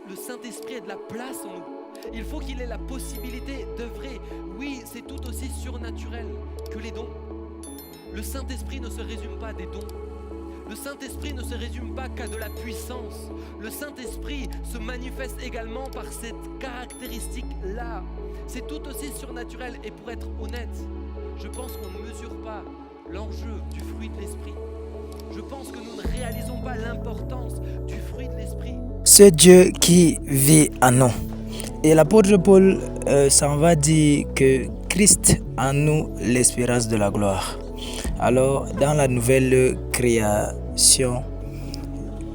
le Saint-Esprit ait de la place en nous. Il faut qu'il ait la possibilité d'œuvrer. Oui, c'est tout aussi surnaturel que les dons. Le Saint-Esprit ne se résume pas à des dons. Le Saint-Esprit ne se résume pas qu'à de la puissance. Le Saint-Esprit se manifeste également par cette caractéristique-là. C'est tout aussi surnaturel. Et pour être honnête, je pense qu'on ne mesure pas l'enjeu du fruit de l'Esprit. Je pense que nous ne réalisons pas l'importance du fruit de l'Esprit. Ce Dieu qui vit en nous. Et l'apôtre Paul s'en va dire que Christ en nous, l'espérance de la gloire. Alors, dans la nouvelle création,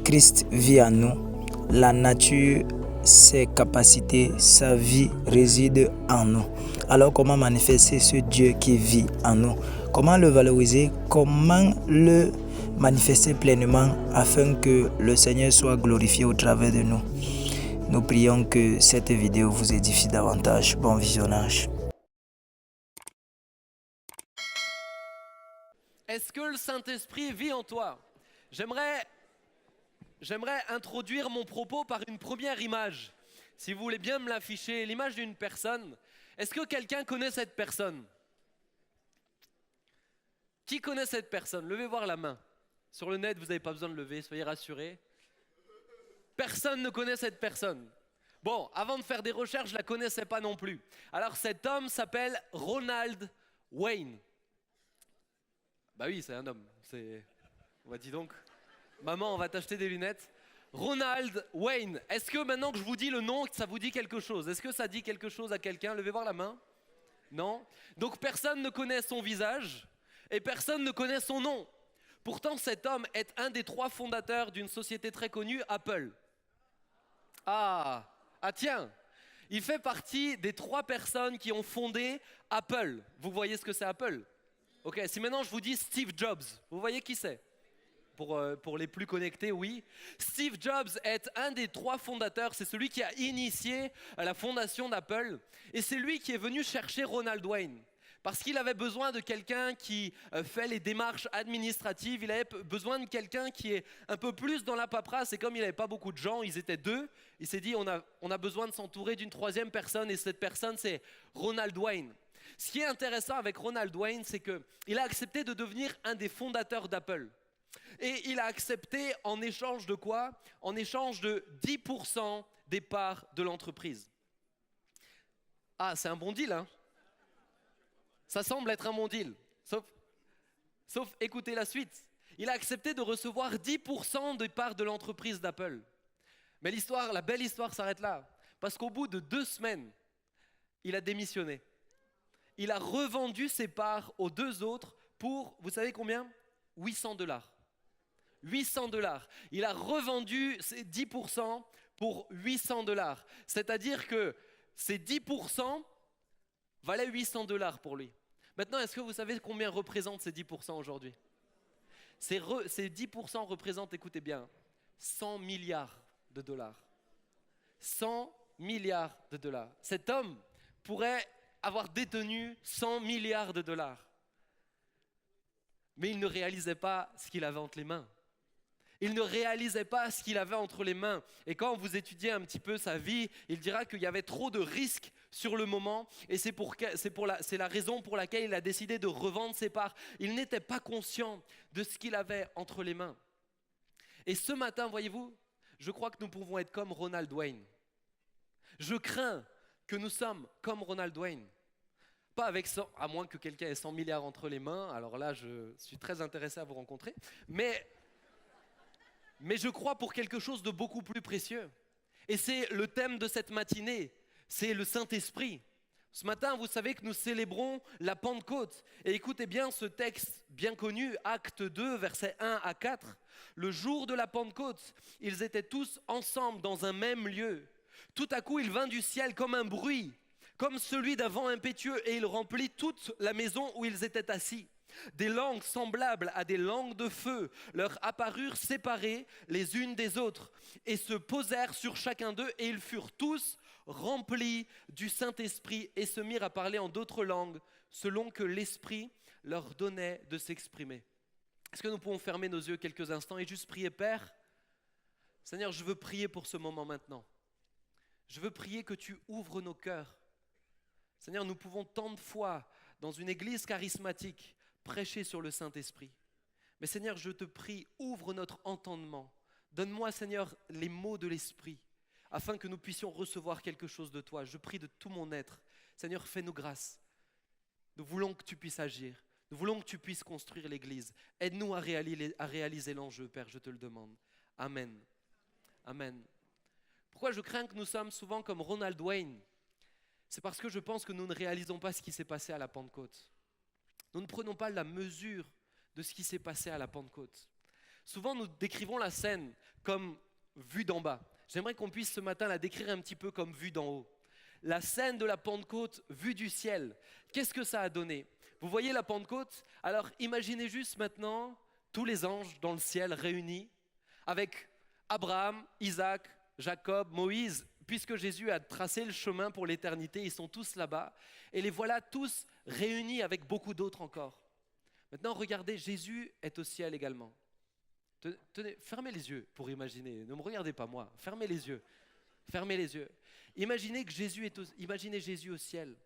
Christ vit en nous. La nature, ses capacités, sa vie réside en nous. Alors, comment manifester ce Dieu qui vit en nous? Comment le valoriser? Comment le manifester pleinement afin que le Seigneur soit glorifié au travers de nous? Nous prions que cette vidéo vous édifie davantage. Bon visionnage. Est-ce que le Saint-Esprit vit en toi? J'aimerais introduire mon propos par une première image. Si vous voulez bien me l'afficher, l'image d'une personne. Est-ce que quelqu'un connaît cette personne? Qui connaît cette personne? Levez voir la main. Sur le net, vous n'avez pas besoin de lever, soyez rassurés. Personne ne connaît cette personne. Bon, avant de faire des recherches, je ne la connaissais pas non plus. Alors cet homme s'appelle Ronald Wayne. Bah oui, c'est un homme. On va dire donc, maman, on va t'acheter des lunettes. Ronald Wayne. Est-ce que maintenant que je vous dis le nom, ça vous dit quelque chose? Est-ce que ça dit quelque chose à quelqu'un? Levez voir la main. Non? Donc personne ne connaît son visage et personne ne connaît son nom. Pourtant, cet homme est un des 3 fondateurs d'une société très connue, Apple. Ah tiens, il fait partie des 3 personnes qui ont fondé Apple. Vous voyez ce que c'est Apple? Ok, si maintenant je vous dis Steve Jobs, vous voyez qui c'est? Pour les plus connectés, oui. Steve Jobs est un des 3 fondateurs, c'est celui qui a initié la fondation d'Apple. Et c'est lui qui est venu chercher Ronald Wayne. Parce qu'il avait besoin de quelqu'un qui fait les démarches administratives, il avait besoin de quelqu'un qui est un peu plus dans la paperasse. Et comme il n'avait pas beaucoup de gens, ils étaient 2, il s'est dit on a besoin de s'entourer d'une 3e personne. Et cette personne, c'est Ronald Wayne. Ce qui est intéressant avec Ronald Wayne, c'est qu'il a accepté de devenir un des fondateurs d'Apple. Et il a accepté en échange de quoi? En échange de 10% des parts de l'entreprise. Ah, c'est un bon deal, hein? Ça semble être un bon deal. Sauf, écoutez la suite. Il a accepté de recevoir 10% des parts de l'entreprise d'Apple. Mais la belle histoire s'arrête là. Parce qu'au bout de 2 semaines, il a démissionné. Il a revendu ses parts aux 2 autres pour, vous savez combien? $800. $800. Il a revendu ses 10% pour $800. C'est-à-dire que ces 10% valaient $800 pour lui. Maintenant, est-ce que vous savez combien représentent ces 10% aujourd'hui? Ces 10% représentent, écoutez bien, 100 milliards de dollars. 100 milliards de dollars. Cet homme pourrait avoir détenu 100 milliards de dollars. Mais il ne réalisait pas ce qu'il avait entre les mains. Il ne réalisait pas ce qu'il avait entre les mains. Et quand vous étudiez un petit peu sa vie, il dira qu'il y avait trop de risques sur le moment. Et c'est la raison pour laquelle il a décidé de revendre ses parts. Il n'était pas conscient de ce qu'il avait entre les mains. Et ce matin, voyez-vous, je crois que nous pouvons être comme Ronald Wayne. Je crains que nous sommes comme Ronald Wayne. Pas avec 100, à moins que quelqu'un ait 100 milliards entre les mains. Alors là, je suis très intéressé à vous rencontrer. Mais je crois pour quelque chose de beaucoup plus précieux. Et c'est le thème de cette matinée, c'est le Saint-Esprit. Ce matin, vous savez que nous célébrons la Pentecôte. Et écoutez bien ce texte bien connu, Actes 2, versets 1 à 4. Le jour de la Pentecôte, ils étaient tous ensemble dans un même lieu. Tout à coup, il vint du ciel comme un bruit, comme celui d'un vent impétueux, et il remplit toute la maison où ils étaient assis. Des langues semblables à des langues de feu leur apparurent séparées les unes des autres et se posèrent sur chacun d'eux, et ils furent tous remplis du Saint-Esprit et se mirent à parler en d'autres langues selon que l'Esprit leur donnait de s'exprimer. Est-ce que nous pouvons fermer nos yeux quelques instants et juste prier? Père, Seigneur, je veux prier pour ce moment maintenant. Je veux prier que tu ouvres nos cœurs. Seigneur, nous pouvons tant de fois, dans une église charismatique, prêcher sur le Saint-Esprit. Mais Seigneur, je te prie, ouvre notre entendement. Donne-moi, Seigneur, les mots de l'Esprit, afin que nous puissions recevoir quelque chose de toi. Je prie de tout mon être. Seigneur, fais-nous grâce. Nous voulons que tu puisses agir. Nous voulons que tu puisses construire l'église. Aide-nous à réaliser l'enjeu, Père, je te le demande. Amen. Amen. Pourquoi je crains que nous sommes souvent comme Ronald Wayne? C'est parce que je pense que nous ne réalisons pas ce qui s'est passé à la Pentecôte. Nous ne prenons pas la mesure de ce qui s'est passé à la Pentecôte. Souvent, nous décrivons la scène comme vue d'en bas. J'aimerais qu'on puisse ce matin la décrire un petit peu comme vue d'en haut. La scène de la Pentecôte vue du ciel. Qu'est-ce que ça a donné? Vous voyez la Pentecôte? Alors imaginez juste maintenant tous les anges dans le ciel réunis avec Abraham, Isaac, Jacob, Moïse. Puisque Jésus a tracé le chemin pour l'éternité, ils sont tous là-bas. Et les voilà tous réunis avec beaucoup d'autres encore. Maintenant, regardez, Jésus est au ciel également. Tenez, fermez les yeux pour imaginer. Ne me regardez pas moi. Fermez les yeux. Fermez les yeux. Imaginez Jésus au ciel.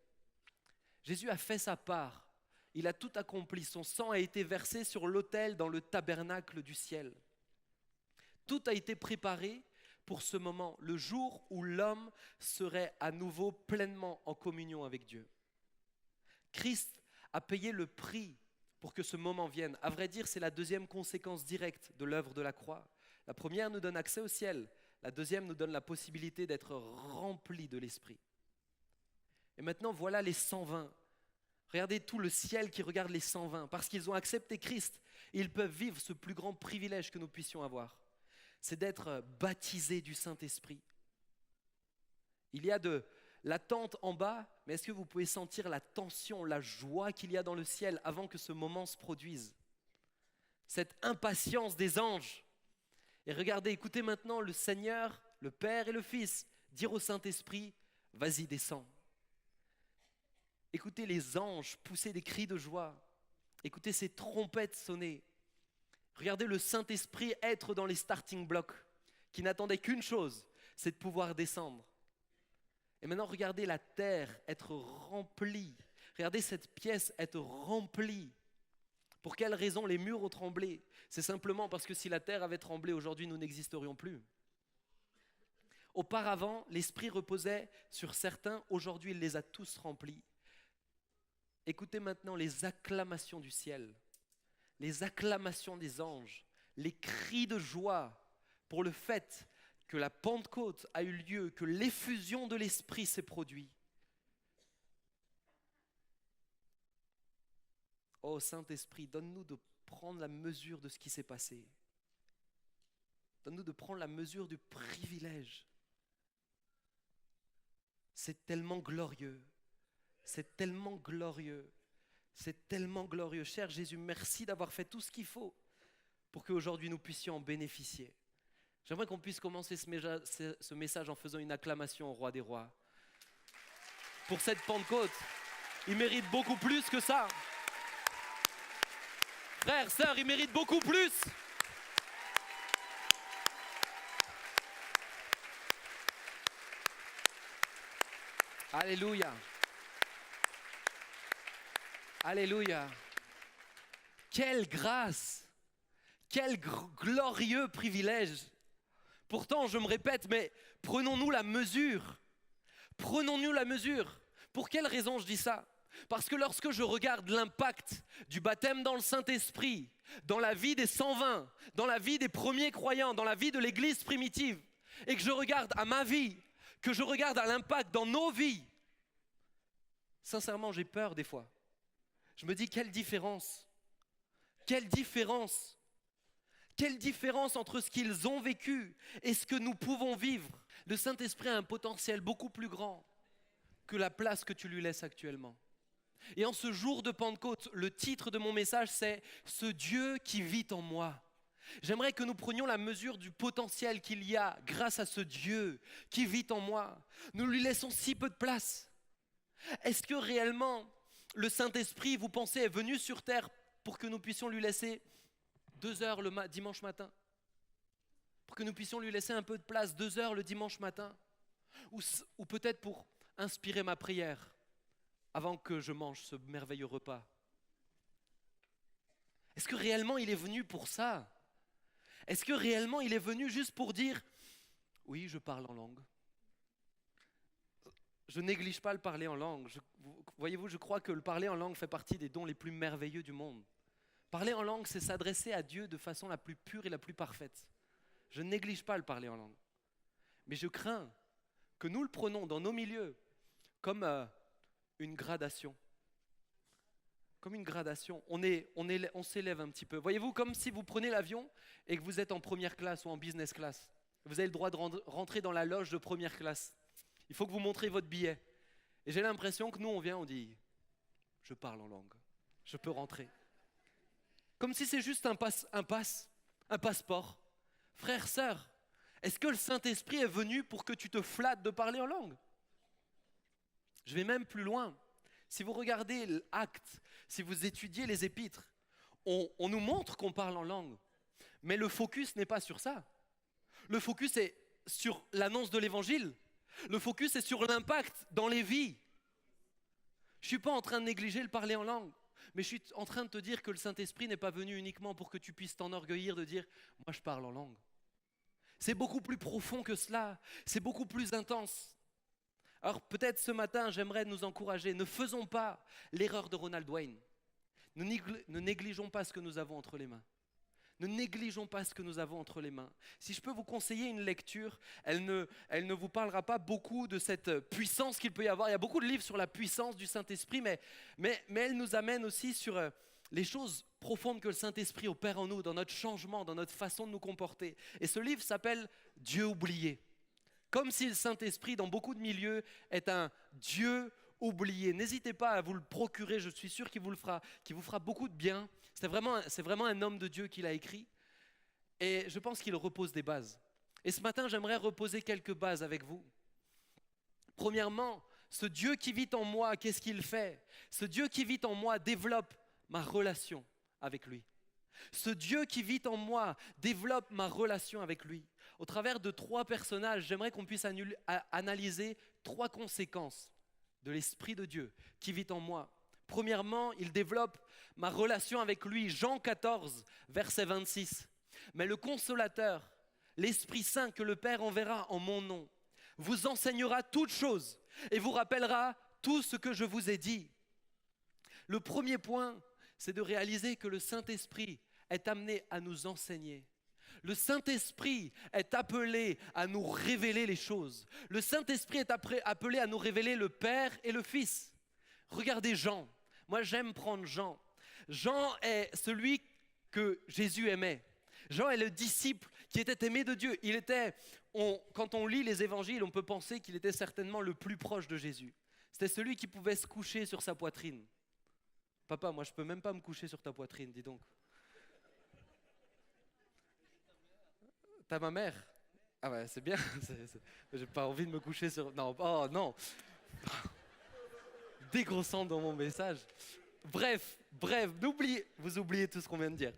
Jésus a fait sa part. Il a tout accompli. Son sang a été versé sur l'autel dans le tabernacle du ciel. Tout a été préparé pour ce moment, le jour où l'homme serait à nouveau pleinement en communion avec Dieu. Christ a payé le prix pour que ce moment vienne. À vrai dire, c'est la deuxième conséquence directe de l'œuvre de la croix. La première nous donne accès au ciel. La deuxième nous donne la possibilité d'être remplis de l'Esprit. Et maintenant, voilà les 120. Regardez tout le ciel qui regarde les 120. Parce qu'ils ont accepté Christ, ils peuvent vivre ce plus grand privilège que nous puissions avoir. C'est d'être baptisé du Saint-Esprit. Il y a de l'attente en bas, mais est-ce que vous pouvez sentir la tension, la joie qu'il y a dans le ciel avant que ce moment se produise? Cette impatience des anges. Et regardez, écoutez maintenant le Seigneur, le Père et le Fils dire au Saint-Esprit, vas-y, descends. Écoutez les anges pousser des cris de joie. Écoutez ces trompettes sonner. Regardez le Saint-Esprit être dans les starting blocks, qui n'attendait qu'une chose, c'est de pouvoir descendre. Et maintenant, regardez la terre être remplie. Regardez cette pièce être remplie. Pour quelle raison les murs ont tremblé? C'est simplement parce que si la terre avait tremblé, aujourd'hui, nous n'existerions plus. Auparavant, l'Esprit reposait sur certains, aujourd'hui, il les a tous remplis. Écoutez maintenant les acclamations du ciel. Les acclamations des anges, les cris de joie pour le fait que la Pentecôte a eu lieu, que l'effusion de l'Esprit s'est produite. Oh Saint-Esprit, donne-nous de prendre la mesure de ce qui s'est passé. Donne-nous de prendre la mesure du privilège. C'est tellement glorieux. C'est tellement glorieux. C'est tellement glorieux. Cher Jésus, merci d'avoir fait tout ce qu'il faut pour qu'aujourd'hui nous puissions en bénéficier. J'aimerais qu'on puisse commencer ce message en faisant une acclamation au Roi des Rois. Pour cette Pentecôte, il mérite beaucoup plus que ça. Frères, sœurs, il mérite beaucoup plus. Alléluia. Alléluia. Quelle grâce, quel glorieux privilège. Pourtant, je me répète, mais prenons-nous la mesure. Prenons-nous la mesure. Pour quelle raison je dis ça? Parce que lorsque je regarde l'impact du baptême dans le Saint-Esprit, dans la vie des 120, dans la vie des premiers croyants, dans la vie de l'Église primitive, et que je regarde à ma vie, que je regarde à l'impact dans nos vies, sincèrement, j'ai peur des fois. Je me dis, quelle différence? Quelle différence? Quelle différence entre ce qu'ils ont vécu et ce que nous pouvons vivre? Le Saint-Esprit a un potentiel beaucoup plus grand que la place que tu lui laisses actuellement. Et en ce jour de Pentecôte, le titre de mon message, c'est « Ce Dieu qui vit en moi ». J'aimerais que nous prenions la mesure du potentiel qu'il y a grâce à ce Dieu qui vit en moi. Nous lui laissons si peu de place. Est-ce que réellement le Saint-Esprit, vous pensez, est venu sur terre pour que nous puissions lui laisser 2 heures le dimanche matin? Pour que nous puissions lui laisser un peu de place, 2 heures le dimanche matin? ou peut-être pour inspirer ma prière avant que je mange ce merveilleux repas. Est-ce que réellement il est venu pour ça? Est-ce que réellement il est venu juste pour dire « Oui, je parle en langue ». Je néglige pas le parler en langue. Voyez-vous, je crois que le parler en langue fait partie des dons les plus merveilleux du monde. Parler en langue, c'est s'adresser à Dieu de façon la plus pure et la plus parfaite. Je ne néglige pas le parler en langue. Mais je crains que nous le prenons dans nos milieux comme une gradation. Comme une gradation. On s'élève un petit peu. Voyez-vous, comme si vous prenez l'avion et que vous êtes en première classe ou en business class. Vous avez le droit de rentrer dans la loge de première classe. Il faut que vous montrez votre billet. Et j'ai l'impression que nous, on vient, on dit « Je parle en langue, je peux rentrer ». Comme si c'est juste un passeport. Frère, sœur, est-ce que le Saint-Esprit est venu pour que tu te flattes de parler en langue? Je vais même plus loin. Si vous regardez l'Acte, si vous étudiez les épîtres, on nous montre qu'on parle en langue. Mais le focus n'est pas sur ça. Le focus est sur l'annonce de l'Évangile. Le focus est sur l'impact dans les vies. Je ne suis pas en train de négliger le parler en langue, mais je suis en train de te dire que le Saint-Esprit n'est pas venu uniquement pour que tu puisses t'enorgueillir de dire « moi je parle en langue ». C'est beaucoup plus profond que cela, c'est beaucoup plus intense. Alors peut-être ce matin, j'aimerais nous encourager, ne faisons pas l'erreur de Ronald Wayne. Ne négligeons pas ce que nous avons entre les mains. Ne négligeons pas ce que nous avons entre les mains. Si je peux vous conseiller une lecture, elle ne vous parlera pas beaucoup de cette puissance qu'il peut y avoir. Il y a beaucoup de livres sur la puissance du Saint-Esprit, mais elle nous amène aussi sur les choses profondes que le Saint-Esprit opère en nous, dans notre changement, dans notre façon de nous comporter. Et ce livre s'appelle « Dieu oublié ». Comme si le Saint-Esprit, dans beaucoup de milieux, est un Dieu oublié. N'hésitez pas à vous le procurer, je suis sûr qu'il vous fera beaucoup de bien. C'est vraiment un homme de Dieu qui l'a écrit. Et je pense qu'il repose des bases. Et ce matin, j'aimerais reposer quelques bases avec vous. Premièrement, ce Dieu qui vit en moi, qu'est-ce qu'il fait? Ce Dieu qui vit en moi développe ma relation avec lui. Ce Dieu qui vit en moi développe ma relation avec lui. Au travers de 3 personnages, j'aimerais qu'on puisse analyser 3 conséquences de l'Esprit de Dieu qui vit en moi. Premièrement, il développe ma relation avec lui. Jean 14, verset 26. Mais le Consolateur, l'Esprit Saint que le Père enverra en mon nom, vous enseignera toutes choses et vous rappellera tout ce que je vous ai dit. Le premier point, c'est de réaliser que le Saint-Esprit est amené à nous enseigner. Le Saint-Esprit est appelé à nous révéler les choses. Le Saint-Esprit est appelé à nous révéler le Père et le Fils. Regardez Jean. Moi, j'aime prendre Jean. Jean est celui que Jésus aimait. Jean est le disciple qui était aimé de Dieu. Quand on lit les évangiles, on peut penser qu'il était certainement le plus proche de Jésus. C'était celui qui pouvait se coucher sur sa poitrine. Papa, moi, je ne peux même pas me coucher sur ta poitrine, dis donc. T'as ma mère? Ah ouais, c'est bien. J'ai pas envie de me coucher sur... Non, oh non. Dégrossant dans mon message. Bref, vous oubliez tout ce qu'on vient de dire.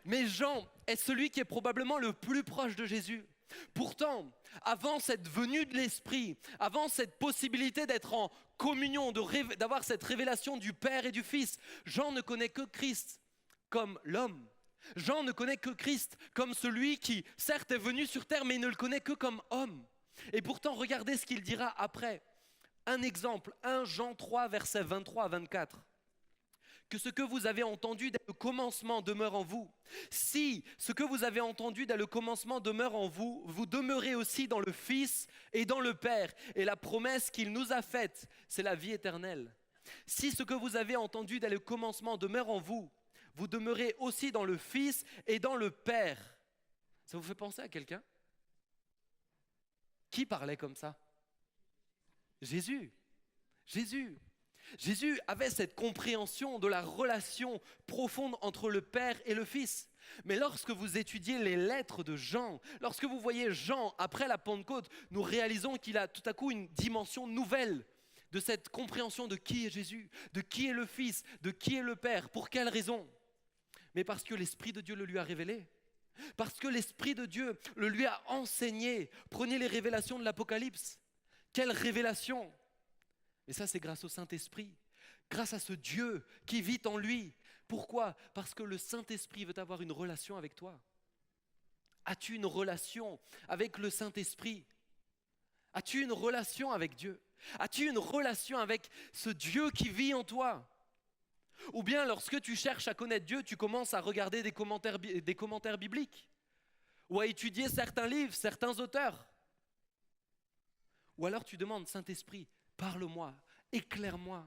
Mais Jean est celui qui est probablement le plus proche de Jésus. Pourtant, avant cette venue de l'Esprit, avant cette possibilité d'être en communion, d'avoir cette révélation du Père et du Fils, Jean ne connaît que Christ comme l'homme. Jean ne connaît que Christ comme celui qui, certes, est venu sur terre, mais il ne le connaît que comme homme. Et pourtant, regardez ce qu'il dira après. Un exemple, 1 Jean 3, versets 23 à 24. Que ce que vous avez entendu dès le commencement demeure en vous. Si ce que vous avez entendu dès le commencement demeure en vous, vous demeurez aussi dans le Fils et dans le Père. Et la promesse qu'il nous a faite, c'est la vie éternelle. Si ce que vous avez entendu dès le commencement demeure en vous, vous demeurez aussi dans le Fils et dans le Père. Ça vous fait penser à quelqu'un? Qui parlait comme ça? Jésus. Jésus avait cette compréhension de la relation profonde entre le Père et le Fils. Mais lorsque vous étudiez les lettres de Jean, lorsque vous voyez Jean après la Pentecôte, nous réalisons qu'il a tout à coup une dimension nouvelle de cette compréhension de qui est Jésus, de qui est le Fils, de qui est le Père, pour quelle raison? Mais parce que l'Esprit de Dieu le lui a révélé. Parce que l'Esprit de Dieu le lui a enseigné. Prenez les révélations de l'Apocalypse. Quelle révélation! Et ça, c'est grâce au Saint-Esprit. Grâce à ce Dieu qui vit en lui. Pourquoi? Parce que le Saint-Esprit veut avoir une relation avec toi. As-tu une relation avec le Saint-Esprit? As-tu une relation avec Dieu? As-tu une relation avec ce Dieu qui vit en toi? Ou bien lorsque tu cherches à connaître Dieu, tu commences à regarder des commentaires bibliques ou à étudier certains livres, certains auteurs. Ou alors tu demandes, Saint-Esprit, parle-moi, éclaire-moi.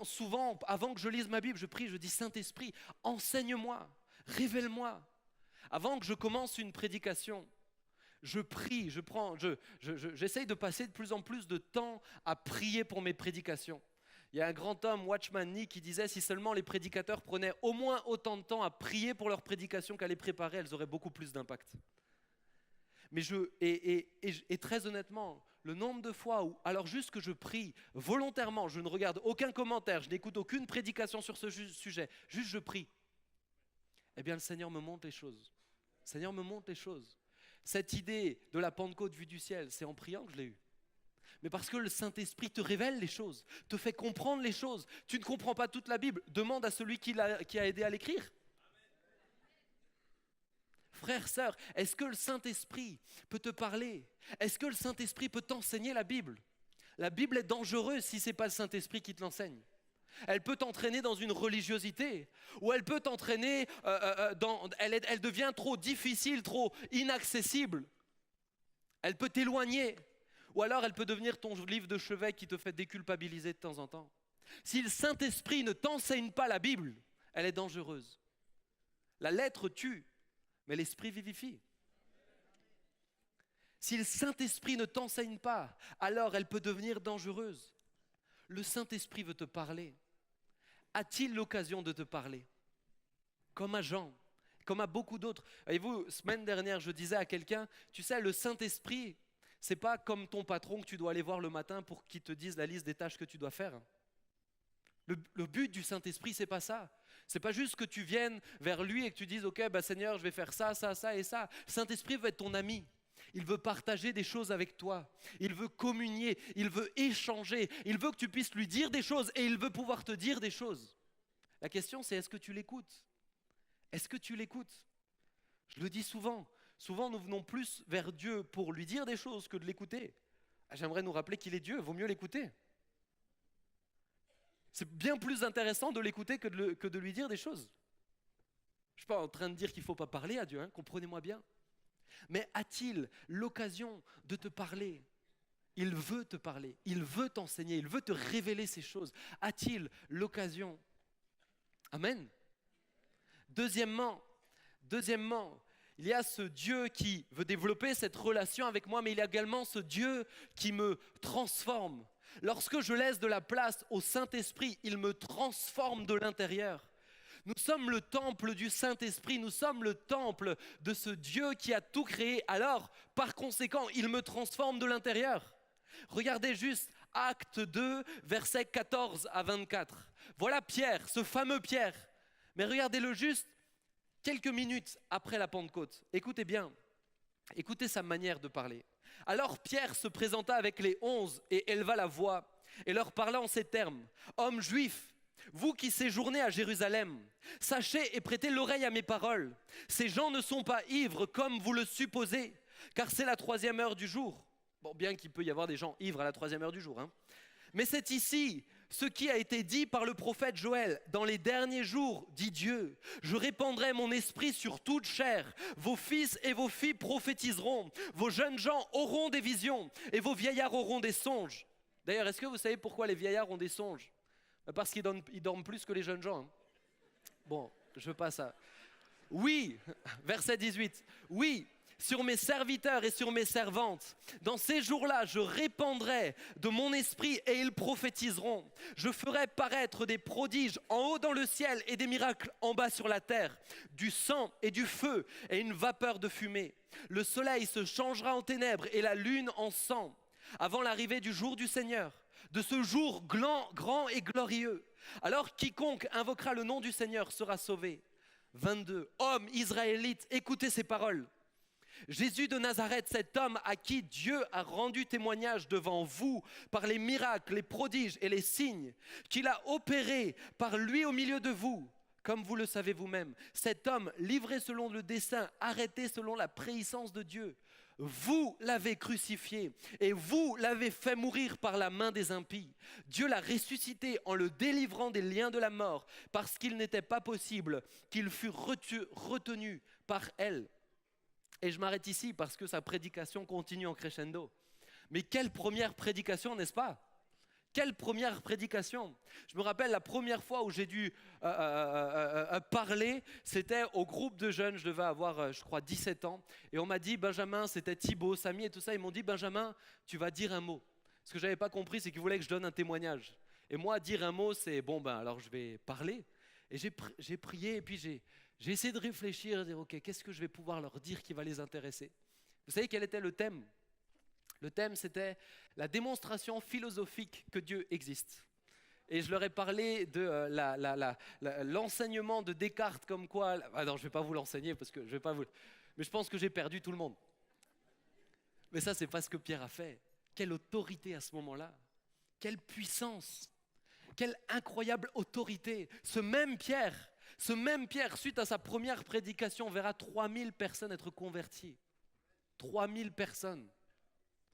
Souvent, avant que je lise ma Bible, je prie, je dis, Saint-Esprit, enseigne-moi, révèle-moi. Avant que je commence une prédication, je prie, j'essaye de passer de plus en plus de temps à prier pour mes prédications. Il y a un grand homme, Watchman Nee, qui disait si seulement les prédicateurs prenaient au moins autant de temps à prier pour leurs prédications qu'à les préparer, elles auraient beaucoup plus d'impact. Mais et très honnêtement, le nombre de fois où, alors juste que je prie volontairement, je ne regarde aucun commentaire, je n'écoute aucune prédication sur ce sujet, juste je prie, eh bien le Seigneur me montre les choses. Le Seigneur me montre les choses. Cette idée de la Pentecôte vue du ciel, c'est en priant que je l'ai eue. Mais parce que le Saint-Esprit te révèle les choses, te fait comprendre les choses. Tu ne comprends pas toute la Bible, demande à celui qui a aidé à l'écrire. Frères, sœurs, est-ce que le Saint-Esprit peut te parler? Est-ce que le Saint-Esprit peut t'enseigner la Bible? La Bible est dangereuse si ce n'est pas le Saint-Esprit qui te l'enseigne. Elle peut t'entraîner dans une religiosité, ou elle peut t'entraîner elle devient trop difficile, trop inaccessible. Elle peut t'éloigner, ou alors elle peut devenir ton livre de chevet qui te fait déculpabiliser de temps en temps. Si le Saint-Esprit ne t'enseigne pas la Bible, elle est dangereuse. La lettre tue, mais l'Esprit vivifie. Si le Saint-Esprit ne t'enseigne pas, alors elle peut devenir dangereuse. Le Saint-Esprit veut te parler. A-t-il l'occasion de te parler? Comme à Jean, comme à beaucoup d'autres. Voyez-vous, semaine dernière, je disais à quelqu'un, tu sais, le Saint-Esprit, c'est pas comme ton patron que tu dois aller voir le matin pour qu'il te dise la liste des tâches que tu dois faire. Le but du Saint-Esprit, c'est pas ça. C'est pas juste que tu viennes vers lui et que tu dises, ok, Seigneur, je vais faire ça, ça, ça et ça. Le Saint-Esprit veut être ton ami. Il veut partager des choses avec toi. Il veut communier. Il veut échanger. Il veut que tu puisses lui dire des choses et il veut pouvoir te dire des choses. La question, c'est est-ce que tu l'écoutes? Est-ce que tu l'écoutes? Je le dis souvent. Souvent, nous venons plus vers Dieu pour lui dire des choses que de l'écouter. J'aimerais nous rappeler qu'il est Dieu. Vaut mieux l'écouter. C'est bien plus intéressant de l'écouter que de lui dire des choses. Je ne suis pas en train de dire qu'il ne faut pas parler à Dieu, hein, comprenez-moi bien. Mais a-t-il l'occasion de te parler? Il veut te parler, il veut t'enseigner, il veut te révéler ces choses. A-t-il l'occasion? Amen. Deuxièmement, il y a ce Dieu qui veut développer cette relation avec moi, mais il y a également ce Dieu qui me transforme. Lorsque je laisse de la place au Saint-Esprit, il me transforme de l'intérieur. Nous sommes le temple du Saint-Esprit, nous sommes le temple de ce Dieu qui a tout créé. Alors, par conséquent, il me transforme de l'intérieur. Regardez juste Acte 2, versets 14 à 24. Voilà Pierre, ce fameux Pierre. Mais regardez-le juste quelques minutes après la Pentecôte. Écoutez bien, écoutez sa manière de parler. Alors Pierre se présenta avec les 11 et éleva la voix et leur parla en ces termes. Hommes juifs, vous qui séjournez à Jérusalem, sachez et prêtez l'oreille à mes paroles. Ces gens ne sont pas ivres comme vous le supposez, car c'est la 3e heure du jour. Bon, bien qu'il peut y avoir des gens ivres à la 3e heure du jour, hein. Mais c'est ici ce qui a été dit par le prophète Joël. Dans les derniers jours, dit Dieu, je répandrai mon esprit sur toute chair. Vos fils et vos filles prophétiseront. Vos jeunes gens auront des visions et vos vieillards auront des songes. D'ailleurs, est-ce que vous savez pourquoi les vieillards ont des songes? Parce qu'ils dorment plus que les jeunes gens, hein. Bon, je veux pas ça. Oui, verset 18. Oui, sur mes serviteurs et sur mes servantes, dans ces jours-là, je répandrai de mon esprit et ils prophétiseront. Je ferai paraître des prodiges en haut dans le ciel et des miracles en bas sur la terre, du sang et du feu et une vapeur de fumée. Le soleil se changera en ténèbres et la lune en sang, avant l'arrivée du jour du Seigneur, de ce jour grand et glorieux. Alors quiconque invoquera le nom du Seigneur sera sauvé. 22. Hommes israélites, écoutez ces paroles. Jésus de Nazareth, cet homme à qui Dieu a rendu témoignage devant vous par les miracles, les prodiges et les signes qu'il a opérés par lui au milieu de vous, comme vous le savez vous-même. Cet homme, livré selon le dessein, arrêté selon la préhiscence de Dieu, vous l'avez crucifié et vous l'avez fait mourir par la main des impies. Dieu l'a ressuscité en le délivrant des liens de la mort parce qu'il n'était pas possible qu'il fût retenu par elle. Et je m'arrête ici parce que sa prédication continue en crescendo. Mais quelle première prédication, n'est-ce pas? Quelle première prédication! Je me rappelle la première fois où j'ai dû parler, c'était au groupe de jeunes, je devais avoir, je crois, 17 ans. Et on m'a dit, Benjamin, c'était Thibaut, Samy et tout ça, ils m'ont dit, Benjamin, tu vas dire un mot. Ce que je n'avais pas compris, c'est qu'ils voulaient que je donne un témoignage. Et moi, dire un mot, c'est, bon, ben alors je vais parler. Et j'ai prié et puis j'ai essayé de réfléchir et de dire, ok, qu'est-ce que je vais pouvoir leur dire qui va les intéresser? Vous savez quel était le thème? Le thème, c'était la démonstration philosophique que Dieu existe. Et je leur ai parlé de l'enseignement de Descartes comme quoi... Ah non, je ne vais pas vous l'enseigner parce que je vais pas vous... Mais je pense que j'ai perdu tout le monde. Mais ça, ce n'est pas ce que Pierre a fait. Quelle autorité à ce moment-là. Quelle puissance. Quelle incroyable autorité. Ce même Pierre, suite à sa première prédication, verra 3000 personnes être converties. 3000 personnes.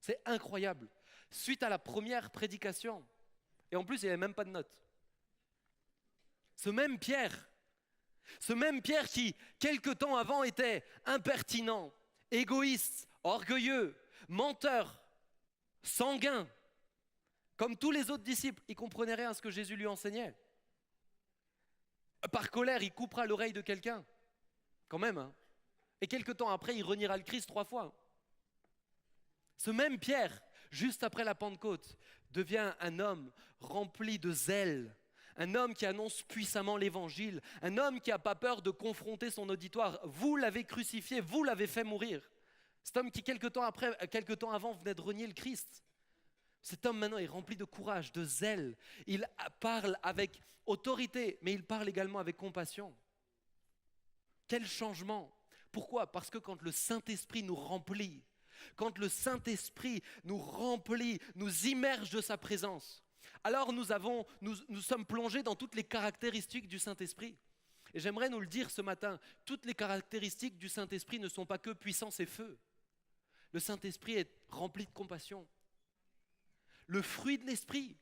C'est incroyable. Suite à la première prédication. Et en plus, il n'y avait même pas de notes. Ce même Pierre qui, quelque temps avant, était impertinent, égoïste, orgueilleux, menteur, sanguin, comme tous les autres disciples, il ne comprenait rien à ce que Jésus lui enseignait. Par colère, il coupera l'oreille de quelqu'un. Quand même. Hein. Et quelque temps après, il reniera le Christ 3 fois. Ce même Pierre, juste après la Pentecôte, devient un homme rempli de zèle, un homme qui annonce puissamment l'évangile, un homme qui n'a pas peur de confronter son auditoire. Vous l'avez crucifié, vous l'avez fait mourir. Cet homme qui, quelque temps avant, venait de renier le Christ. Cet homme maintenant est rempli de courage, de zèle. Il parle avec autorité, mais il parle également avec compassion. Quel changement! Pourquoi? Parce que quand le Saint-Esprit nous remplit, quand le Saint-Esprit nous remplit, nous immerge de sa présence, alors nous sommes plongés dans toutes les caractéristiques du Saint-Esprit. Et j'aimerais nous le dire ce matin, toutes les caractéristiques du Saint-Esprit ne sont pas que puissance et feu. Le Saint-Esprit est rempli de compassion. Le fruit de l'Esprit,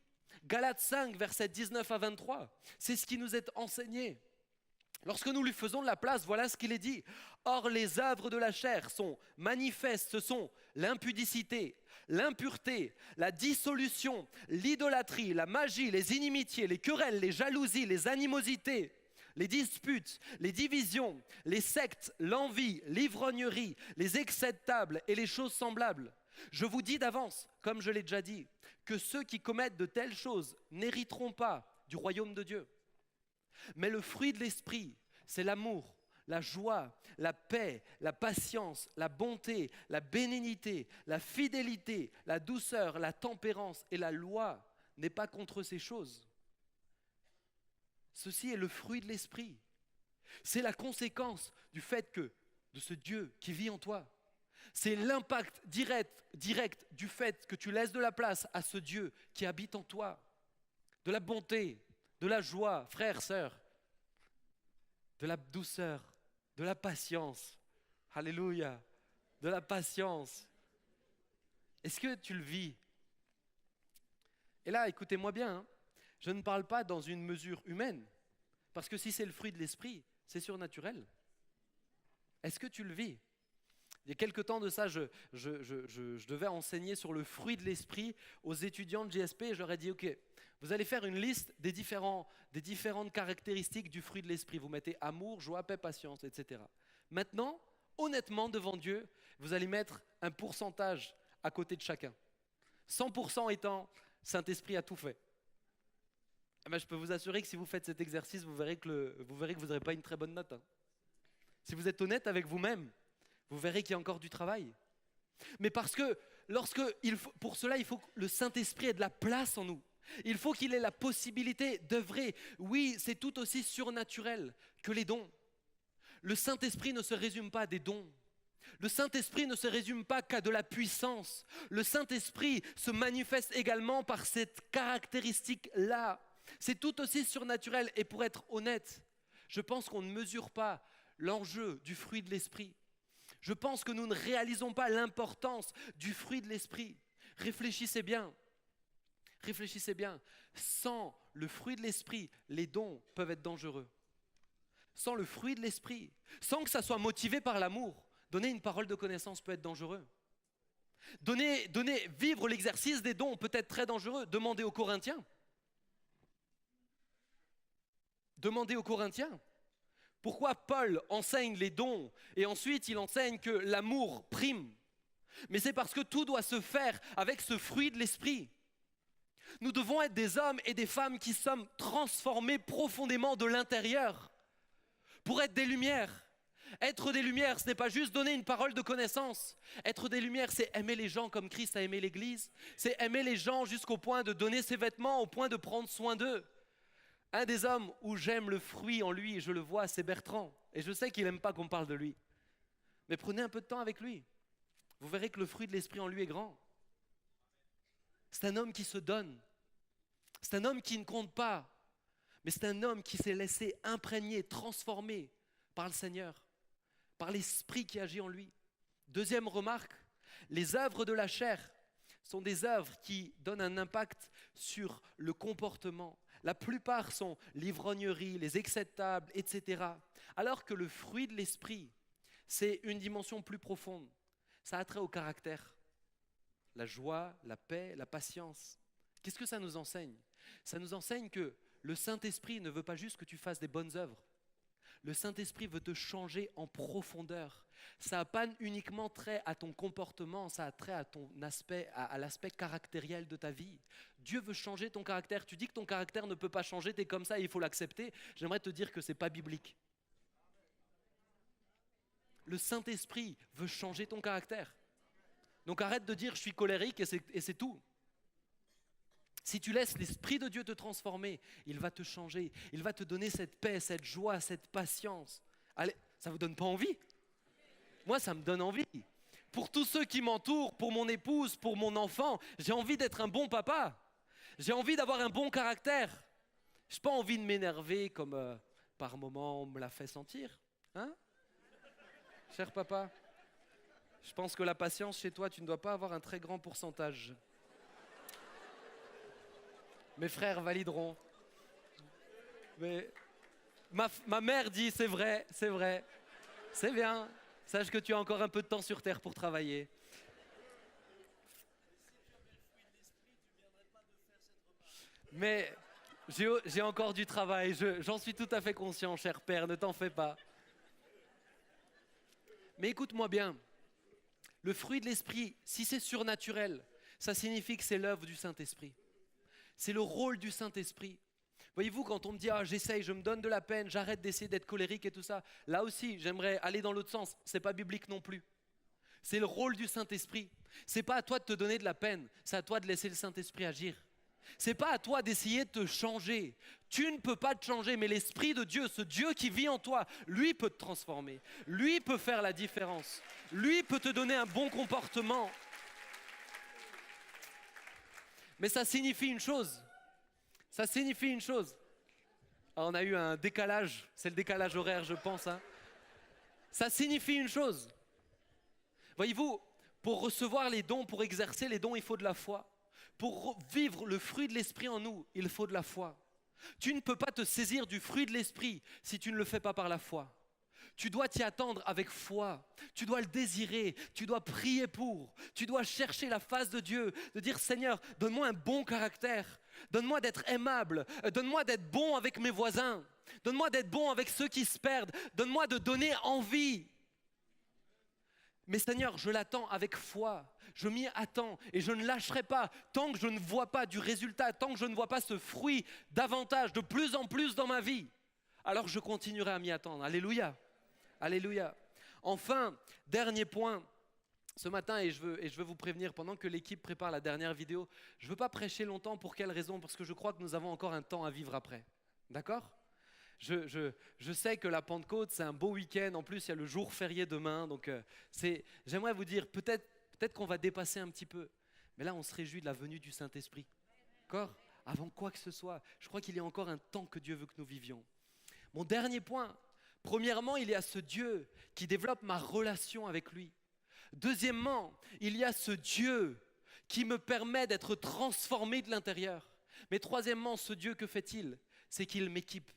Galates 5, versets 19 à 23, c'est ce qui nous est enseigné. Lorsque nous lui faisons de la place, voilà ce qu'il est dit. Or, les œuvres de la chair sont manifestes, ce sont l'impudicité, l'impureté, la dissolution, l'idolâtrie, la magie, les inimitiés, les querelles, les jalousies, les animosités, les disputes, les divisions, les sectes, l'envie, l'ivrognerie, les excès de table et les choses semblables. Je vous dis d'avance, comme je l'ai déjà dit, que ceux qui commettent de telles choses n'hériteront pas du royaume de Dieu. Mais le fruit de l'esprit, c'est l'amour, la joie, la paix, la patience, la bonté, la bénignité, la fidélité, la douceur, la tempérance et la loi n'est pas contre ces choses. Ceci est le fruit de l'esprit. C'est la conséquence du fait que, de ce Dieu qui vit en toi. C'est l'impact direct du fait que tu laisses de la place à ce Dieu qui habite en toi. De la bonté, de la joie, frères, sœurs, de la douceur, de la patience. Alléluia, de la patience. Est-ce que tu le vis? Et là, écoutez-moi bien, hein, je ne parle pas dans une mesure humaine, parce que si c'est le fruit de l'esprit, c'est surnaturel. Est-ce que tu le vis? Il y a quelque temps de ça, je devais enseigner sur le fruit de l'esprit aux étudiants de JSP et je leur ai dit, ok, vous allez faire une liste des différentes caractéristiques du fruit de l'esprit. Vous mettez amour, joie, paix, patience, etc. Maintenant, honnêtement, devant Dieu, vous allez mettre un pourcentage à côté de chacun. 100% étant Saint-Esprit a tout fait. Eh bien, je peux vous assurer que si vous faites cet exercice, vous verrez que vous n'aurez pas une très bonne note. Hein. Si vous êtes honnête avec vous-même, vous verrez qu'il y a encore du travail. Mais parce que pour cela, il faut que le Saint-Esprit ait de la place en nous. Il faut qu'il ait la possibilité d'œuvrer. Oui, c'est tout aussi surnaturel que les dons. Le Saint-Esprit ne se résume pas à des dons. Le Saint-Esprit ne se résume pas qu'à de la puissance. Le Saint-Esprit se manifeste également par cette caractéristique-là. C'est tout aussi surnaturel. Et pour être honnête, je pense qu'on ne mesure pas l'enjeu du fruit de l'Esprit. Je pense que nous ne réalisons pas l'importance du fruit de l'Esprit. Réfléchissez bien. Réfléchissez bien. Sans le fruit de l'Esprit, les dons peuvent être dangereux. Sans le fruit de l'Esprit, sans que ça soit motivé par l'amour, donner une parole de connaissance peut être dangereux. Vivre l'exercice des dons peut être très dangereux. Demandez aux Corinthiens. Demandez aux Corinthiens. Pourquoi Paul enseigne les dons et ensuite il enseigne que l'amour prime? Mais c'est parce que tout doit se faire avec ce fruit de l'Esprit. Nous devons être des hommes et des femmes qui sommes transformés profondément de l'intérieur pour être des lumières. Être des lumières, ce n'est pas juste donner une parole de connaissance. Être des lumières, c'est aimer les gens comme Christ a aimé l'Église. C'est aimer les gens jusqu'au point de donner ses vêtements, au point de prendre soin d'eux. Un des hommes où j'aime le fruit en lui, et je le vois, c'est Bertrand. Et je sais qu'il n'aime pas qu'on parle de lui. Mais prenez un peu de temps avec lui. Vous verrez que le fruit de l'Esprit en lui est grand. C'est un homme qui se donne. C'est un homme qui ne compte pas. Mais c'est un homme qui s'est laissé imprégner, transformer par le Seigneur, par l'Esprit qui agit en lui. Deuxième remarque, les œuvres de la chair sont des œuvres qui donnent un impact sur le comportement. La plupart sont l'ivrognerie, les excès de table, etc. Alors que le fruit de l'Esprit, c'est une dimension plus profonde. Ça a trait au caractère. La joie, la paix, la patience. Qu'est-ce que ça nous enseigne? Ça nous enseigne que le Saint-Esprit ne veut pas juste que tu fasses des bonnes œuvres. Le Saint-Esprit veut te changer en profondeur. Ça n'a pas uniquement trait à ton comportement, ça a trait à ton aspect, à l'aspect caractériel de ta vie. Dieu veut changer ton caractère. Tu dis que ton caractère ne peut pas changer, tu es comme ça et il faut l'accepter. J'aimerais te dire que ce n'est pas biblique. Le Saint-Esprit veut changer ton caractère. Donc arrête de dire je suis colérique et c'est tout. Si tu laisses l'Esprit de Dieu te transformer, il va te changer. Il va te donner cette paix, cette joie, cette patience. Allez, ça ne vous donne pas envie? Moi, ça me donne envie. Pour tous ceux qui m'entourent, pour mon épouse, pour mon enfant, j'ai envie d'être un bon papa. J'ai envie d'avoir un bon caractère. Je n'ai pas envie de m'énerver comme par moments on me l'a fait sentir. Hein? Cher papa, je pense que la patience chez toi, tu ne dois pas avoir un très grand pourcentage. Mes frères valideront. Mais ma mère dit c'est vrai, c'est bien. Sache que tu as encore un peu de temps sur terre pour travailler. Mais j'ai encore du travail, j'en suis tout à fait conscient, cher père, ne t'en fais pas. Mais écoute-moi bien, le fruit de l'esprit, si c'est surnaturel, ça signifie que c'est l'œuvre du Saint-Esprit. C'est le rôle du Saint-Esprit. Voyez-vous, quand on me dit « Ah, j'essaye, je me donne de la peine, j'arrête d'essayer d'être colérique et tout ça », là aussi, j'aimerais aller dans l'autre sens. Ce n'est pas biblique non plus. C'est le rôle du Saint-Esprit. Ce n'est pas à toi de te donner de la peine, c'est à toi de laisser le Saint-Esprit agir. Ce n'est pas à toi d'essayer de te changer. Tu ne peux pas te changer, mais l'Esprit de Dieu, ce Dieu qui vit en toi, lui peut te transformer. Lui peut faire la différence. Lui peut te donner un bon comportement. Mais ça signifie une chose. Ça signifie une chose. Ah, on a eu un décalage, c'est le décalage horaire, je pense. Hein. Ça signifie une chose. Voyez-vous, pour recevoir les dons, pour exercer les dons, il faut de la foi. Pour vivre le fruit de l'esprit en nous, il faut de la foi. Tu ne peux pas te saisir du fruit de l'esprit si tu ne le fais pas par la foi. Tu dois t'y attendre avec foi, tu dois le désirer, tu dois prier pour, tu dois chercher la face de Dieu, de dire Seigneur, donne-moi un bon caractère, donne-moi d'être aimable, donne-moi d'être bon avec mes voisins, donne-moi d'être bon avec ceux qui se perdent, donne-moi de donner envie. Mais Seigneur, je l'attends avec foi, je m'y attends et je ne lâcherai pas tant que je ne vois pas du résultat, tant que je ne vois pas ce fruit davantage, de plus en plus dans ma vie. Alors je continuerai à m'y attendre. Alléluia. Alléluia. Enfin, dernier point, ce matin, et je veux vous prévenir, pendant que l'équipe prépare la dernière vidéo, je ne veux pas prêcher longtemps. Pour quelle raison? Parce que je crois que nous avons encore un temps à vivre après. D'accord? je sais que la Pentecôte, c'est un beau week-end. En plus, il y a le jour férié demain. Donc, j'aimerais vous dire, peut-être qu'on va dépasser un petit peu. Mais là, on se réjouit de la venue du Saint-Esprit. D'accord ? Avant quoi que ce soit. Je crois qu'il y a encore un temps que Dieu veut que nous vivions. Mon dernier point. Premièrement, il y a ce Dieu qui développe ma relation avec lui. Deuxièmement, il y a ce Dieu qui me permet d'être transformé de l'intérieur. Mais troisièmement, ce Dieu, que fait-il ? C'est qu'il m'équipe.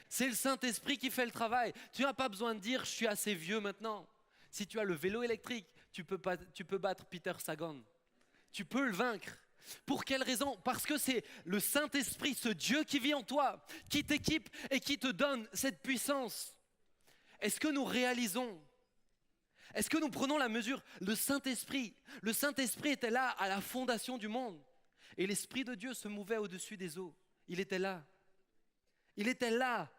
C'est le Saint-Esprit qui fait le travail. Tu n'as pas besoin de dire « je suis assez vieux maintenant ». Si tu as le vélo électrique, tu peux battre Peter Sagan. Tu peux le vaincre. Pour quelle raison ? Parce que c'est le Saint-Esprit, ce Dieu qui vit en toi, qui t'équipe et qui te donne cette puissance. Est-ce que nous réalisons ? Est-ce que nous prenons la mesure ? Le Saint-Esprit était là à la fondation du monde. Et l'Esprit de Dieu se mouvait au-dessus des eaux. Il était là. Il était là,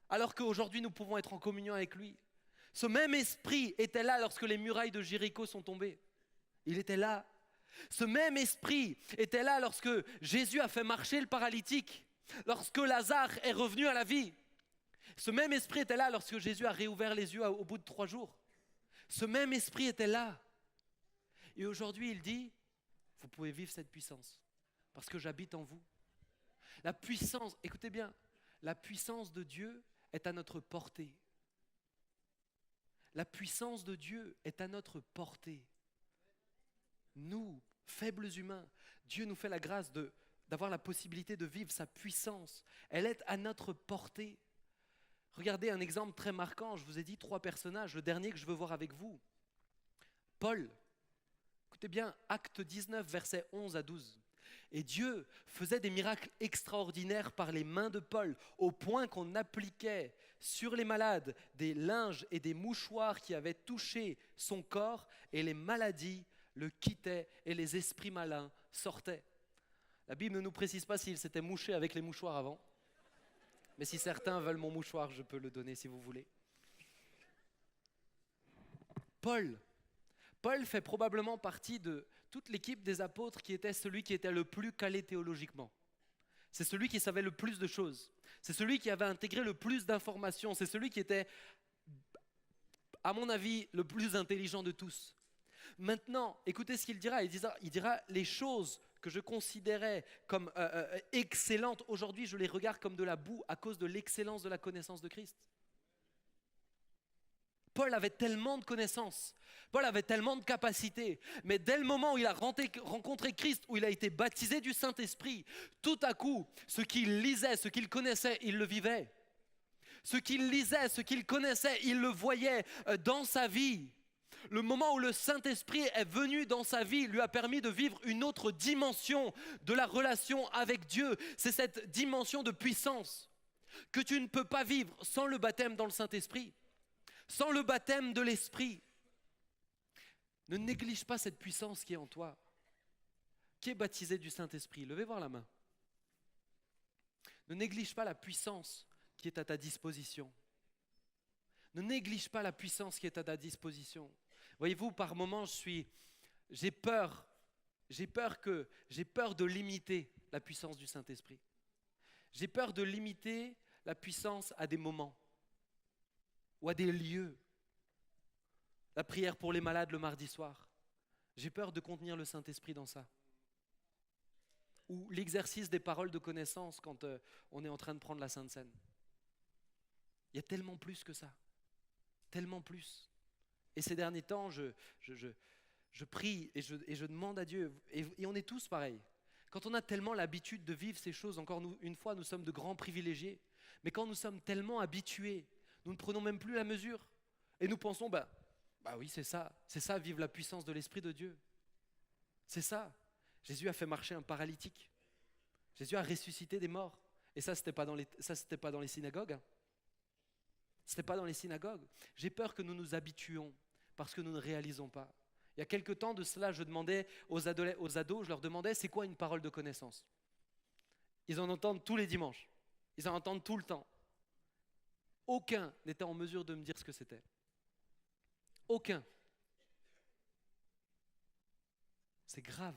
alors qu'aujourd'hui nous pouvons être en communion avec lui. Ce même Esprit était là lorsque les murailles de Jéricho sont tombées. Il était là. Ce même Esprit était là lorsque Jésus a fait marcher le paralytique, lorsque Lazare est revenu à la vie. Ce même Esprit était là lorsque Jésus a réouvert les yeux au bout de 3 jours. Ce même Esprit était là. Et aujourd'hui, il dit, vous pouvez vivre cette puissance, parce que j'habite en vous. La puissance, écoutez bien, la puissance de Dieu est à notre portée. La puissance de Dieu est à notre portée. Nous, faibles humains, Dieu nous fait la grâce d'avoir la possibilité de vivre sa puissance. Elle est à notre portée. Regardez un exemple très marquant, je vous ai dit 3 personnages, le dernier que je veux voir avec vous. Paul, écoutez bien, Acte 19, versets 11 à 12. Et Dieu faisait des miracles extraordinaires par les mains de Paul, au point qu'on appliquait sur les malades des linges et des mouchoirs qui avaient touché son corps, et les maladies le quittaient et les esprits malins sortaient. La Bible ne nous précise pas s'il s'était mouché avec les mouchoirs avant. Mais si certains veulent mon mouchoir, je peux le donner si vous voulez. Paul fait probablement partie de toute l'équipe des apôtres qui était celui qui était le plus calé théologiquement. C'est celui qui savait le plus de choses. C'est celui qui avait intégré le plus d'informations. C'est celui qui était, à mon avis, le plus intelligent de tous. Maintenant, écoutez ce qu'il dira. Il dira les choses que je considérais comme excellentes, aujourd'hui je les regarde comme de la boue à cause de l'excellence de la connaissance de Christ. Paul avait tellement de connaissances, Paul avait tellement de capacités, mais dès le moment où il a rencontré Christ, où il a été baptisé du Saint-Esprit, tout à coup, ce qu'il lisait, ce qu'il connaissait, il le vivait. Ce qu'il lisait, ce qu'il connaissait, il le voyait dans sa vie. Le moment où le Saint-Esprit est venu dans sa vie lui a permis de vivre une autre dimension de la relation avec Dieu. C'est cette dimension de puissance que tu ne peux pas vivre sans le baptême dans le Saint-Esprit, sans le baptême de l'Esprit. Ne néglige pas cette puissance qui est en toi. Qui est baptisé du Saint-Esprit ? Levez voir la main. Ne néglige pas la puissance qui est à ta disposition. Ne néglige pas la puissance qui est à ta disposition. Voyez-vous, par moments, j'ai peur de limiter la puissance du Saint-Esprit. J'ai peur de limiter la puissance à des moments ou à des lieux. La prière pour les malades le mardi soir. J'ai peur de contenir le Saint-Esprit dans ça. Ou l'exercice des paroles de connaissance quand on est en train de prendre la Sainte Seine. Il y a tellement plus que ça. Tellement plus. Et ces derniers temps, je prie et je demande à Dieu, et on est tous pareils. Quand on a tellement l'habitude de vivre ces choses, encore une fois, nous sommes de grands privilégiés, mais quand nous sommes tellement habitués, nous ne prenons même plus la mesure. Et nous pensons, bah oui, c'est ça, vivre la puissance de l'Esprit de Dieu. C'est ça. Jésus a fait marcher un paralytique. Jésus a ressuscité des morts. Et ça, c'était pas dans les synagogues. Hein. C'était pas dans les synagogues. J'ai peur que nous nous habituions parce que nous ne réalisons pas. Il y a quelque temps de cela, je demandais aux ados, je leur demandais c'est quoi une parole de connaissance. Ils en entendent tous les dimanches. Ils en entendent tout le temps. Aucun n'était en mesure de me dire ce que c'était. Aucun. C'est grave.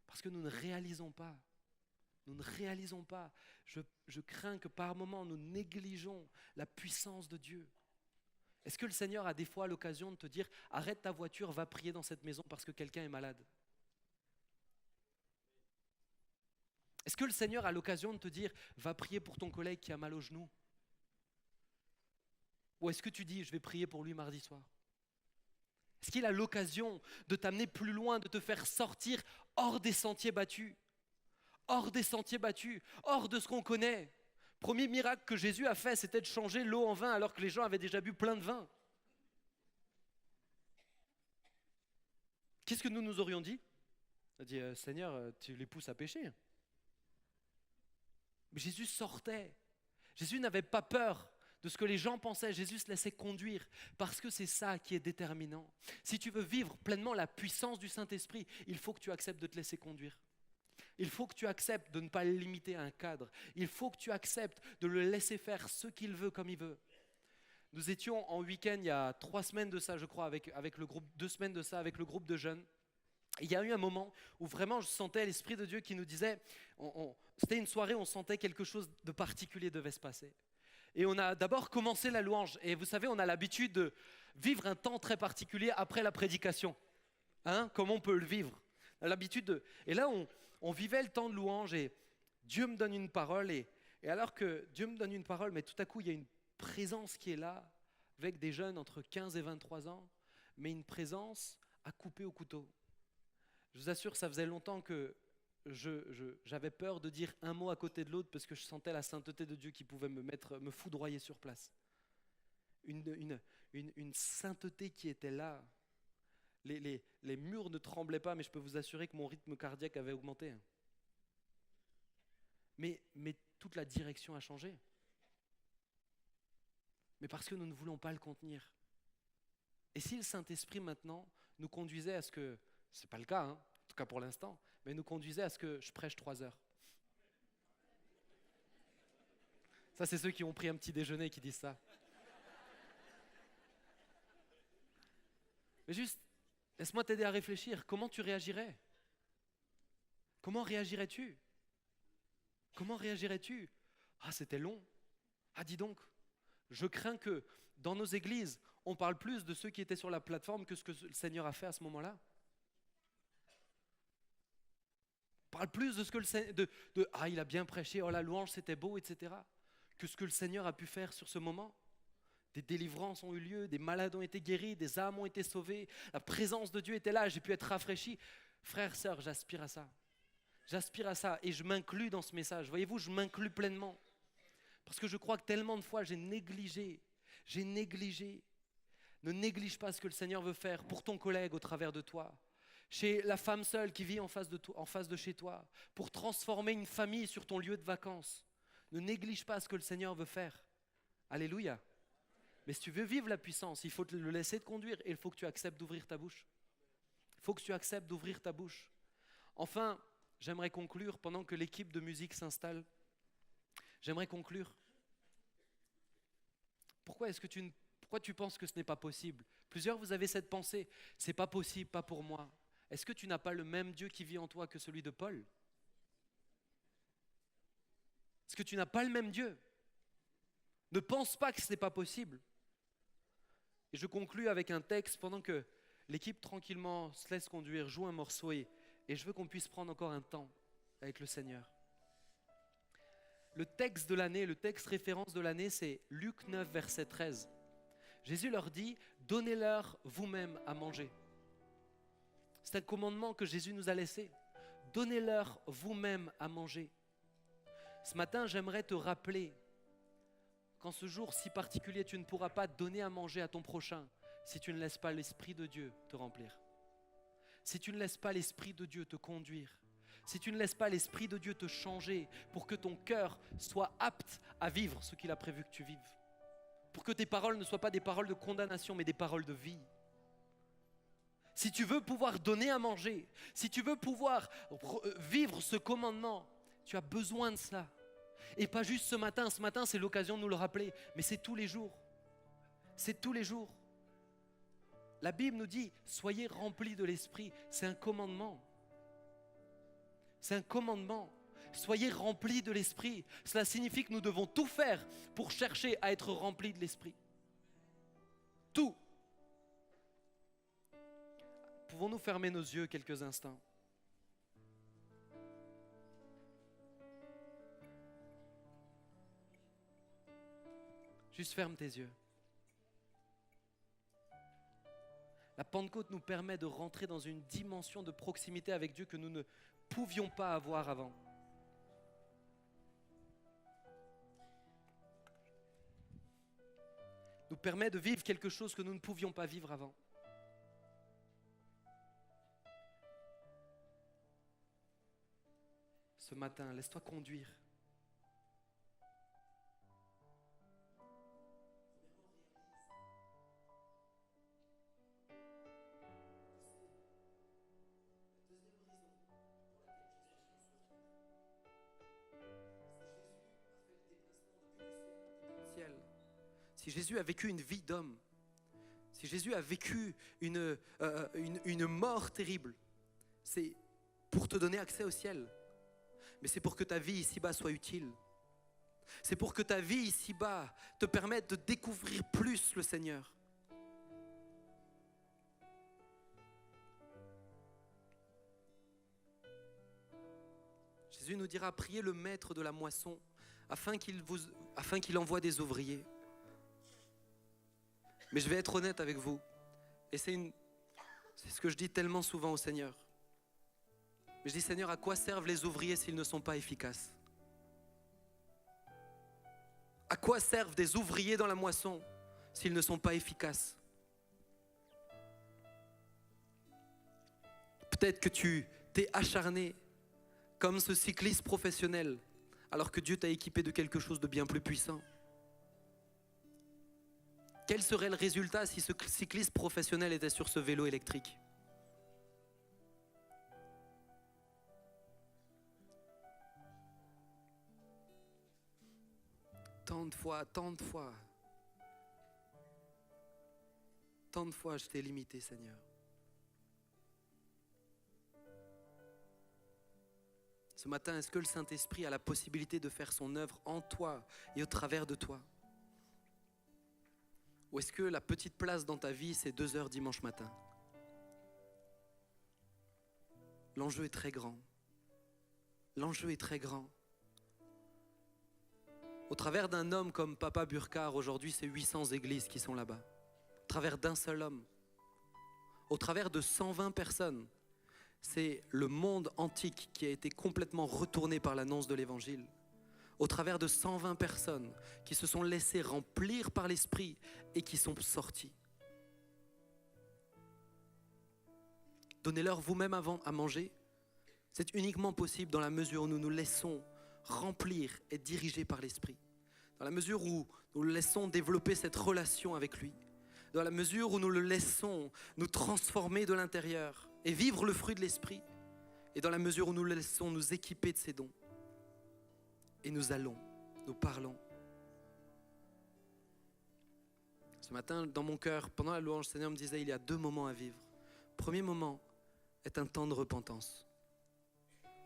Parce que nous ne réalisons pas Nous ne réalisons pas. Je crains que par moments, nous négligeons la puissance de Dieu. Est-ce que le Seigneur a des fois l'occasion de te dire « Arrête ta voiture, va prier dans cette maison parce que quelqu'un est malade » Est-ce que le Seigneur a l'occasion de te dire « Va prier pour ton collègue qui a mal au genou » Ou est-ce que tu dis « Je vais prier pour lui mardi soir » Est-ce qu'il a l'occasion de t'amener plus loin, de te faire sortir hors des sentiers battus, hors des sentiers battus, hors de ce qu'on connaît? Premier miracle que Jésus a fait, c'était de changer l'eau en vin alors que les gens avaient déjà bu plein de vin. Qu'est-ce que nous aurions dit? On a dit Seigneur, tu les pousses à pécher. Mais Jésus sortait. Jésus n'avait pas peur de ce que les gens pensaient. Jésus se laissait conduire parce que c'est ça qui est déterminant. Si tu veux vivre pleinement la puissance du Saint-Esprit, il faut que tu acceptes de te laisser conduire. Il faut que tu acceptes de ne pas le limiter à un cadre. Il faut que tu acceptes de le laisser faire ce qu'il veut comme il veut. Nous étions en week-end il y a 3 semaines de ça, je crois, avec le groupe, 2 semaines de ça, avec le groupe de jeunes. Il y a eu un moment où vraiment je sentais l'Esprit de Dieu qui nous disait, c'était une soirée où on sentait quelque chose de particulier devait se passer. Et on a d'abord commencé la louange. Et vous savez, on a l'habitude de vivre un temps très particulier après la prédication. Comment on peut le vivre? On a l'habitude de... Et là, on vivait le temps de louange et Dieu me donne une parole. Et alors que Dieu me donne une parole, mais tout à coup, il y a une présence qui est là, avec des jeunes entre 15 et 23 ans, mais une présence à couper au couteau. Je vous assure, ça faisait longtemps que j'avais peur de dire un mot à côté de l'autre parce que je sentais la sainteté de Dieu qui pouvait me foudroyer sur place. Une sainteté qui était là. Les murs ne tremblaient pas, mais je peux vous assurer que mon rythme cardiaque avait augmenté. Mais toute la direction a changé. Mais parce que nous ne voulons pas le contenir. Et si le Saint-Esprit maintenant nous conduisait à ce que, ce n'est pas le cas, en tout cas pour l'instant, mais nous conduisait à ce que je prêche 3 heures. Ça, c'est ceux qui ont pris un petit déjeuner qui disent ça. Mais juste, laisse-moi t'aider à réfléchir. Comment tu réagirais? Comment réagirais-tu? Comment réagirais-tu? Ah, c'était long. Ah, dis donc. Je crains que dans nos églises, on parle plus de ceux qui étaient sur la plateforme que ce que le Seigneur a fait à ce moment-là. On parle plus de ce que le Seigneur... Ah, il a bien prêché, oh la louange, c'était beau, etc. Que ce que le Seigneur a pu faire sur ce moment. Des délivrances ont eu lieu, des malades ont été guéris, des âmes ont été sauvées, la présence de Dieu était là, j'ai pu être rafraîchi. Frères, sœurs, j'aspire à ça. J'aspire à ça et je m'inclus dans ce message. Voyez-vous, je m'inclus pleinement. Parce que je crois que tellement de fois j'ai négligé. Ne néglige pas ce que le Seigneur veut faire pour ton collègue au travers de toi. Chez la femme seule qui vit en face de chez toi. Pour transformer une famille sur ton lieu de vacances. Ne néglige pas ce que le Seigneur veut faire. Alléluia. Mais si tu veux vivre la puissance, il faut te le laisser te conduire et il faut que tu acceptes d'ouvrir ta bouche. Il faut que tu acceptes d'ouvrir ta bouche. Enfin, j'aimerais conclure pendant que l'équipe de musique s'installe. J'aimerais conclure. Pourquoi tu penses que ce n'est pas possible? Plusieurs, vous avez cette pensée. C'est pas possible, pas pour moi. Est-ce que tu n'as pas le même Dieu qui vit en toi que celui de Paul? Est-ce que tu n'as pas le même Dieu? Ne pense pas que ce n'est pas possible. Et je conclus avec un texte pendant que l'équipe tranquillement se laisse conduire, joue un morceau et je veux qu'on puisse prendre encore un temps avec le Seigneur. Le texte de l'année, le texte référence de l'année, c'est Luc 9, verset 13. Jésus leur dit, donnez-leur vous-même à manger. C'est un commandement que Jésus nous a laissé. Donnez-leur vous-même à manger. Ce matin, j'aimerais te rappeler qu'en ce jour si particulier, tu ne pourras pas donner à manger à ton prochain si tu ne laisses pas l'Esprit de Dieu te remplir. Si tu ne laisses pas l'Esprit de Dieu te conduire. Si tu ne laisses pas l'Esprit de Dieu te changer pour que ton cœur soit apte à vivre ce qu'il a prévu que tu vives. Pour que tes paroles ne soient pas des paroles de condamnation, mais des paroles de vie. Si tu veux pouvoir donner à manger, si tu veux pouvoir vivre ce commandement, tu as besoin de cela. Et pas juste ce matin, c'est l'occasion de nous le rappeler, mais c'est tous les jours. C'est tous les jours. La Bible nous dit, soyez remplis de l'Esprit, c'est un commandement. C'est un commandement. Soyez remplis de l'Esprit. Cela signifie que nous devons tout faire pour chercher à être remplis de l'Esprit. Tout. Pouvons-nous fermer nos yeux quelques instants? Juste ferme tes yeux. La Pentecôte nous permet de rentrer dans une dimension de proximité avec Dieu que nous ne pouvions pas avoir avant. Nous permet de vivre quelque chose que nous ne pouvions pas vivre avant. Ce matin, laisse-toi conduire. Si Jésus a vécu une vie d'homme, si Jésus a vécu une mort terrible, c'est pour te donner accès au ciel. Mais c'est pour que ta vie ici-bas soit utile. C'est pour que ta vie ici-bas te permette de découvrir plus le Seigneur. Jésus nous dira, priez le maître de la moisson afin qu'il envoie des ouvriers. Mais je vais être honnête avec vous. Et c'est ce que je dis tellement souvent au Seigneur. Mais je dis, Seigneur, à quoi servent les ouvriers s'ils ne sont pas efficaces? À quoi servent des ouvriers dans la moisson s'ils ne sont pas efficaces? Peut-être que tu t'es acharné comme ce cycliste professionnel, alors que Dieu t'a équipé de quelque chose de bien plus puissant. Quel serait le résultat si ce cycliste professionnel était sur ce vélo électrique? Tant de fois je t'ai limité, Seigneur. Ce matin, est-ce que le Saint-Esprit a la possibilité de faire son œuvre en toi et au travers de toi? Ou est-ce que la petite place dans ta vie, c'est 2 heures dimanche matin? L'enjeu est très grand. L'enjeu est très grand. Au travers d'un homme comme Papa Burkhardt, aujourd'hui, c'est 800 églises qui sont là-bas. Au travers d'un seul homme. Au travers de 120 personnes. C'est le monde antique qui a été complètement retourné par l'annonce de l'Évangile. Au travers de 120 personnes qui se sont laissées remplir par l'Esprit et qui sont sorties. Donnez-leur vous-même à manger. C'est uniquement possible dans la mesure où nous nous laissons remplir et diriger par l'Esprit. Dans la mesure où nous le laissons développer cette relation avec lui. Dans la mesure où nous le laissons nous transformer de l'intérieur et vivre le fruit de l'Esprit. Et dans la mesure où nous le laissons nous équiper de ses dons. Et nous allons, nous parlons. Ce matin, dans mon cœur, pendant la louange, le Seigneur me disait, il y a 2 moments à vivre. Le premier moment est un temps de repentance.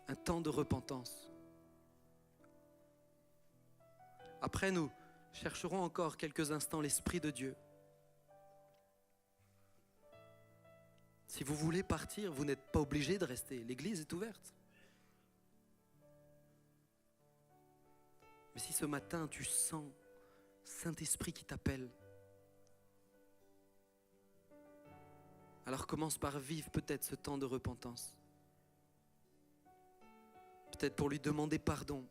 Un temps de repentance. Après, nous chercherons encore quelques instants l'Esprit de Dieu. Si vous voulez partir, vous n'êtes pas obligé de rester. L'église est ouverte. Mais si ce matin tu sens Saint-Esprit qui t'appelle, alors commence par vivre peut-être ce temps de repentance. Peut-être pour lui demander pardon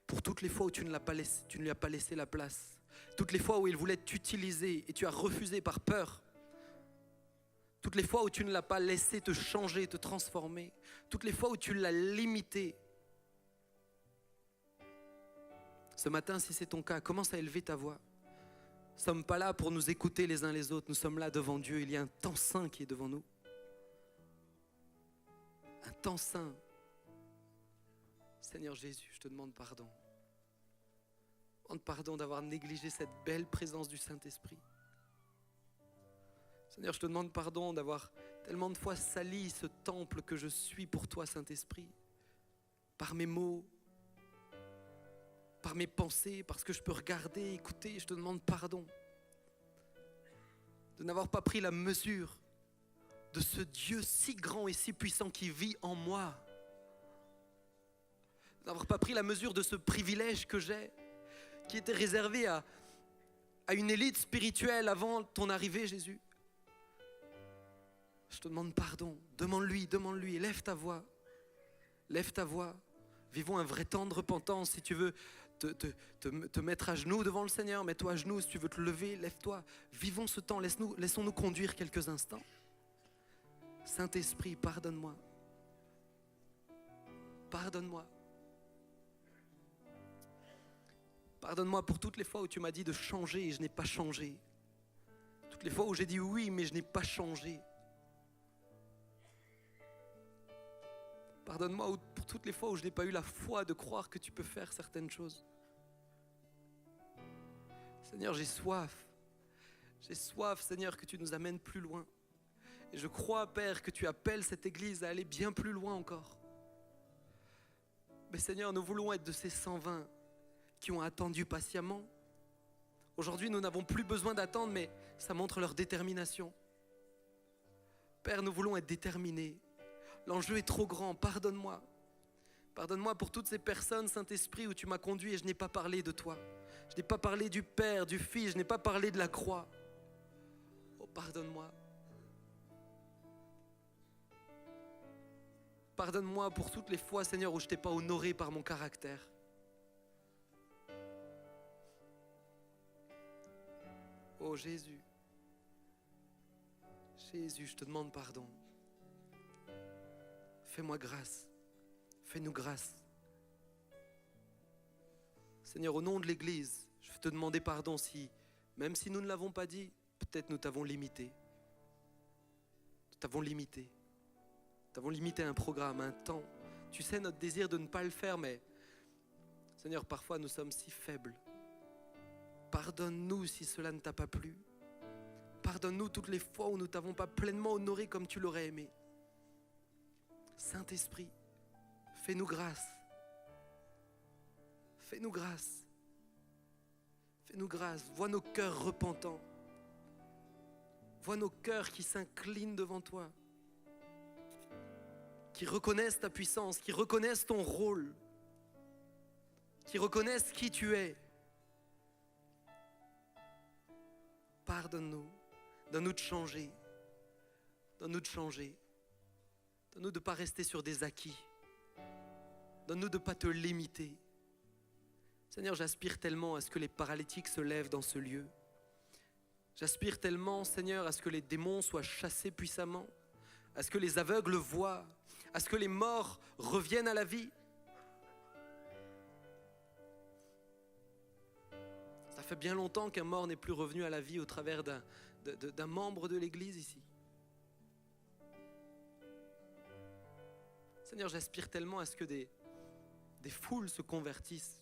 pour toutes les fois où tu ne lui as pas laissé la place. Toutes les fois où il voulait t'utiliser et tu as refusé par peur. Toutes les fois où tu ne l'as pas laissé te changer, te transformer. Toutes les fois où tu l'as limité. Ce matin, si c'est ton cas, commence à élever ta voix. Nous ne sommes pas là pour nous écouter les uns les autres. Nous sommes là devant Dieu. Il y a un temps saint qui est devant nous. Un temps saint. Seigneur Jésus, je te demande pardon. Je te demande pardon d'avoir négligé cette belle présence du Saint-Esprit. Seigneur, je te demande pardon d'avoir tellement de fois sali ce temple que je suis pour toi, Saint-Esprit. Par mes mots, par mes pensées, parce que je peux regarder, écouter. Je te demande pardon de n'avoir pas pris la mesure de ce Dieu si grand et si puissant qui vit en moi. De n'avoir pas pris la mesure de ce privilège que j'ai, qui était réservé à une élite spirituelle avant ton arrivée, Jésus. Je te demande pardon. Demande-lui. Lève ta voix. Vivons un vrai temps de repentance. Si tu veux te mettre à genoux devant le Seigneur, mets-toi à genoux. Si tu veux te lever, lève-toi. Vivons ce temps. Laissons-nous conduire quelques instants. Saint-Esprit, pardonne-moi. Pardonne-moi. Pardonne-moi pour toutes les fois où tu m'as dit de changer et je n'ai pas changé. Toutes les fois où j'ai dit oui mais je n'ai pas changé. Pardonne-moi pour toutes les fois où je n'ai pas eu la foi de croire que tu peux faire certaines choses. Seigneur, j'ai soif. J'ai soif, Seigneur, que tu nous amènes plus loin. Et je crois, Père, que tu appelles cette Église à aller bien plus loin encore. Mais Seigneur, nous voulons être de ces 120 qui ont attendu patiemment. Aujourd'hui, nous n'avons plus besoin d'attendre, mais ça montre leur détermination. Père, nous voulons être déterminés. L'enjeu est trop grand, pardonne-moi. Pardonne-moi pour toutes ces personnes, Saint-Esprit, où tu m'as conduit et je n'ai pas parlé de toi. Je n'ai pas parlé du Père, du Fils, je n'ai pas parlé de la croix. Oh, pardonne-moi. Pardonne-moi pour toutes les fois, Seigneur, où je ne t'ai pas honoré par mon caractère. Oh Jésus, je te demande pardon. Fais-moi grâce, fais-nous grâce. Seigneur, au nom de l'Église, je veux te demander pardon si, même si nous ne l'avons pas dit, peut-être nous t'avons limité. Nous t'avons limité. Nous t'avons limité un programme, un temps. Tu sais notre désir de ne pas le faire, mais Seigneur, parfois nous sommes si faibles. Pardonne-nous si cela ne t'a pas plu. Pardonne-nous toutes les fois où nous ne t'avons pas pleinement honoré comme tu l'aurais aimé. Saint-Esprit, fais-nous grâce. Fais-nous grâce. Fais-nous grâce. Vois nos cœurs repentants. Vois nos cœurs qui s'inclinent devant toi. Qui reconnaissent ta puissance, qui reconnaissent ton rôle. Qui reconnaissent qui tu es. Pardonne-nous, donne-nous de changer, donne-nous de changer, donne-nous de ne pas rester sur des acquis, donne-nous de ne pas te limiter. Seigneur, j'aspire tellement à ce que les paralytiques se lèvent dans ce lieu. J'aspire tellement, Seigneur, à ce que les démons soient chassés puissamment, à ce que les aveugles voient, à ce que les morts reviennent à la vie. Ça fait bien longtemps qu'un mort n'est plus revenu à la vie au travers d'un membre de l'Église ici. Seigneur, j'aspire tellement à ce que des foules se convertissent.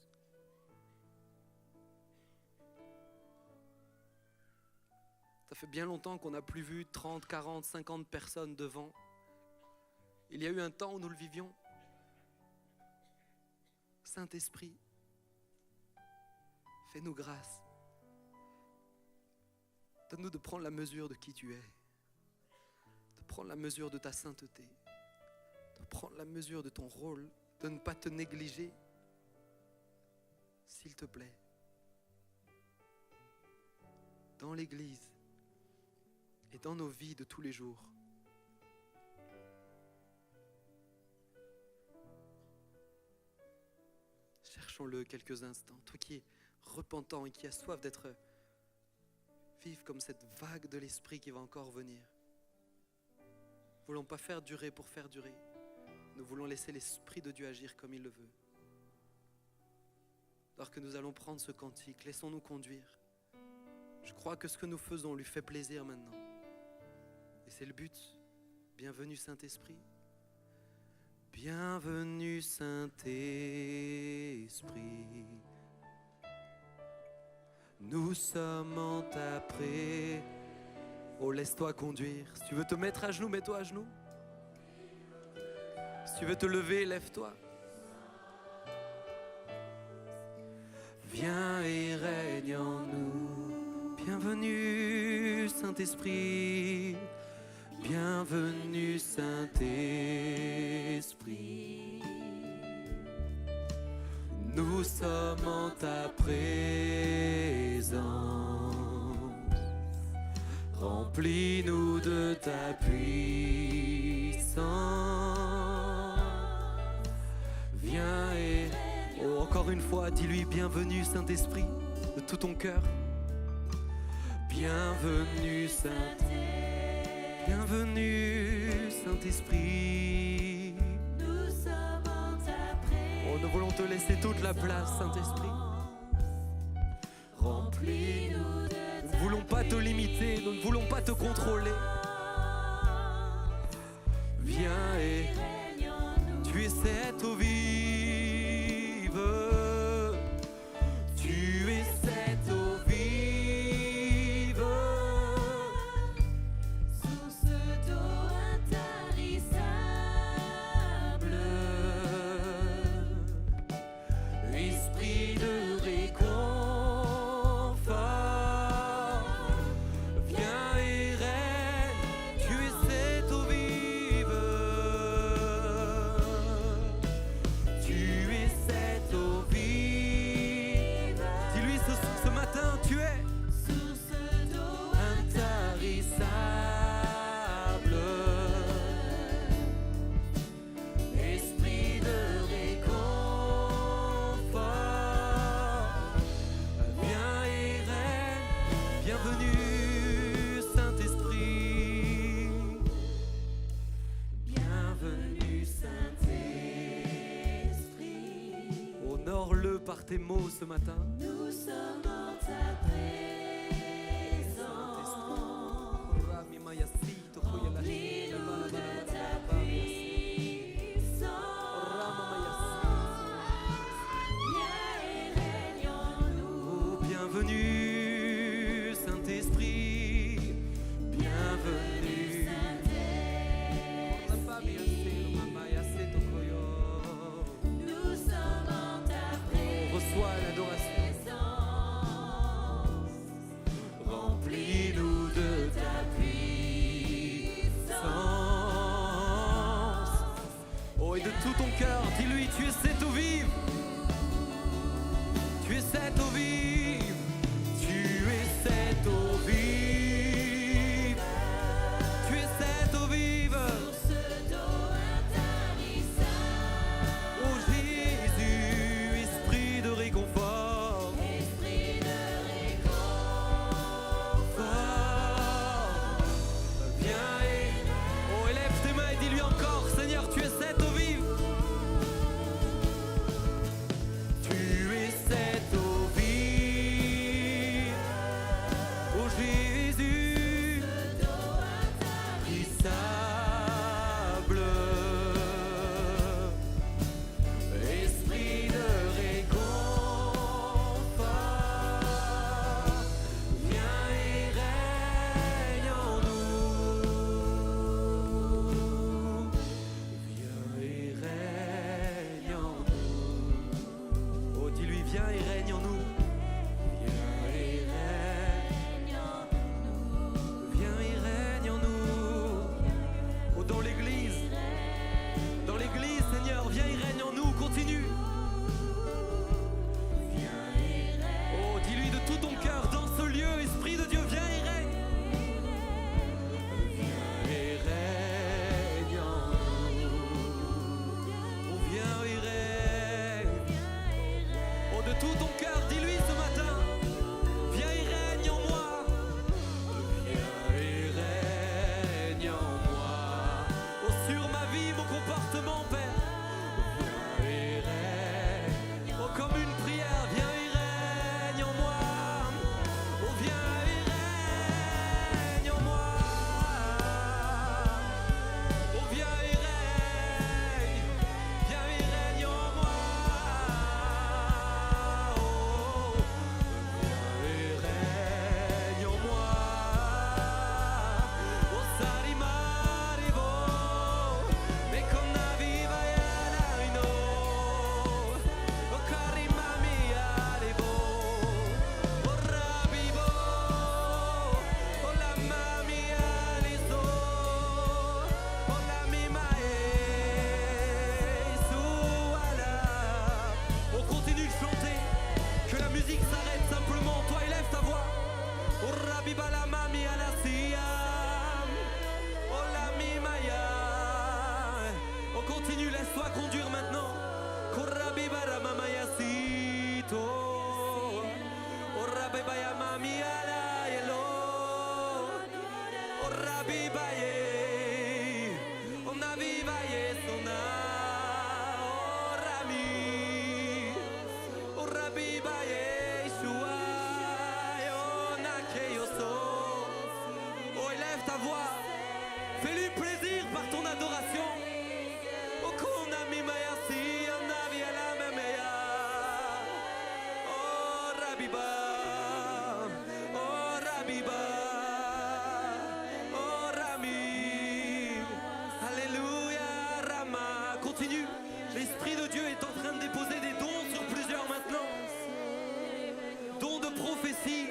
Ça fait bien longtemps qu'on n'a plus vu 30, 40, 50 personnes devant. Il y a eu un temps où nous le vivions. Saint-Esprit, fais-nous grâce. Donne-nous de prendre la mesure de qui tu es, de prendre la mesure de ta sainteté, de prendre la mesure de ton rôle, de ne pas te négliger, s'il te plaît. Dans l'Église et dans nos vies de tous les jours. Cherchons-le quelques instants. Toi qui es repentant et qui as soif d'être vive comme cette vague de l'Esprit qui va encore venir. Nous ne voulons pas faire durer pour faire durer. Nous voulons laisser l'Esprit de Dieu agir comme il le veut. Alors que nous allons prendre ce cantique, laissons-nous conduire. Je crois que ce que nous faisons lui fait plaisir maintenant. Et c'est le but. Bienvenue Saint-Esprit. Bienvenue Saint-Esprit. Nous sommes en ta pré. Oh, laisse-toi conduire. Si tu veux te mettre à genoux, mets-toi à genoux. Si tu veux te lever, lève-toi. Viens et règne en nous. Bienvenue Saint-Esprit, bienvenue Saint-Esprit. Nous sommes en ta présence. Remplis-nous de ta puissance. Viens et... Oh, encore une fois, dis-lui bienvenue Saint-Esprit de tout ton cœur. Bienvenue Saint-Esprit. Bienvenue Saint-Esprit. Nous sommes en ta présence. Oh, nous voulons te laisser toute la place, Saint-Esprit. Remplis-nous de ta Nous ne voulons pas te limiter, nous ne voulons pas te contrôler. Viens et tu es cette eau vive. Tu es cette eau vive. Source d'eau intarissable. Esprit de réconfort. Viens et règne. Tu es cette eau vive. Tu es cette eau vive. Dis-lui ce matin, tu es Source d'eau intarissable. Esprit de réconfort. Viens et règne. Bienvenue Saint-Esprit. Bienvenue Saint-Esprit. Honore-le par tes mots ce matin. Nous sommes en ta présence. Remplis-nous de ta puissance. Viens et règne en nous. Oh, bienvenue Saint-Esprit. Bienvenue. Nous sommes en ta Reçois l'adoration. présence. Remplis-nous de ta puissance. Oh, et de tout ton cœur, dis-lui, tu es cette eau vive. Tu es cette eau vive. Tu es cette eau vive. Tu es cette eau vive. Source d'eau intarissable. Oh Jésus, esprit de réconfort. Esprit de réconfort. Viens et... Oh, élève tes mains et dis-lui encore, Seigneur, tu es cette eau vive. Tu es cette eau vive. L'Esprit de Dieu est en train de déposer des dons sur plusieurs maintenant. Dons de prophétie,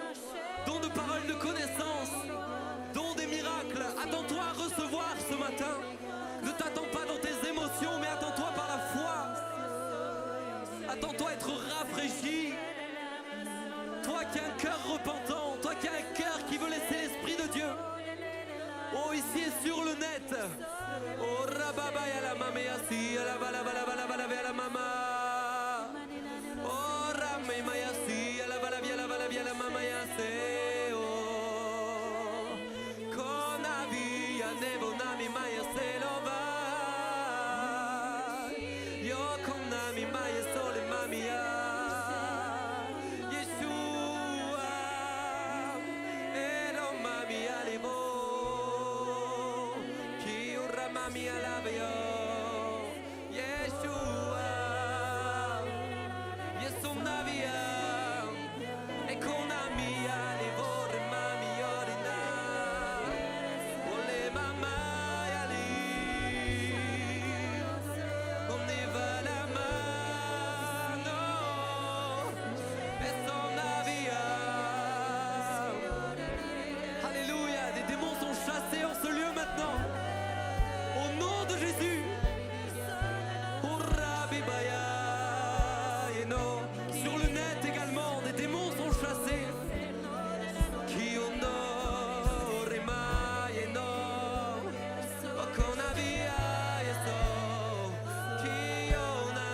dons de paroles de connaissance, dons des miracles. Attends-toi à recevoir ce matin. Ne t'attends pas dans tes émotions, mais attends-toi par la foi. Attends-toi à être rafraîchi. Toi qui as un cœur repentant, toi qui as un cœur qui veut laisser l'Esprit de Dieu. Oh, ici et sur le net. Oh, rababa ya la mame ya si, ya la bala bala bala bala ya la mama. Oh, rame ma ya si, ya la bala ya la mama ya se. Oh, konavi ya nebo nami ma ya se lo va. Yo konami ma ya sole mami ya. Yeshua, ero mami ya libo. Mami alabio, Yeshua, Yesum navia, e con amia le vorre mami orina, ole mamma ali, come va la mano, e son navia. Alléluia, des démons sont chassés en ce lieu maintenant. Au nom de Jésus. Sur le net également, des démons sont chassés. Qui honore et no. Con avia e so. Qui ona.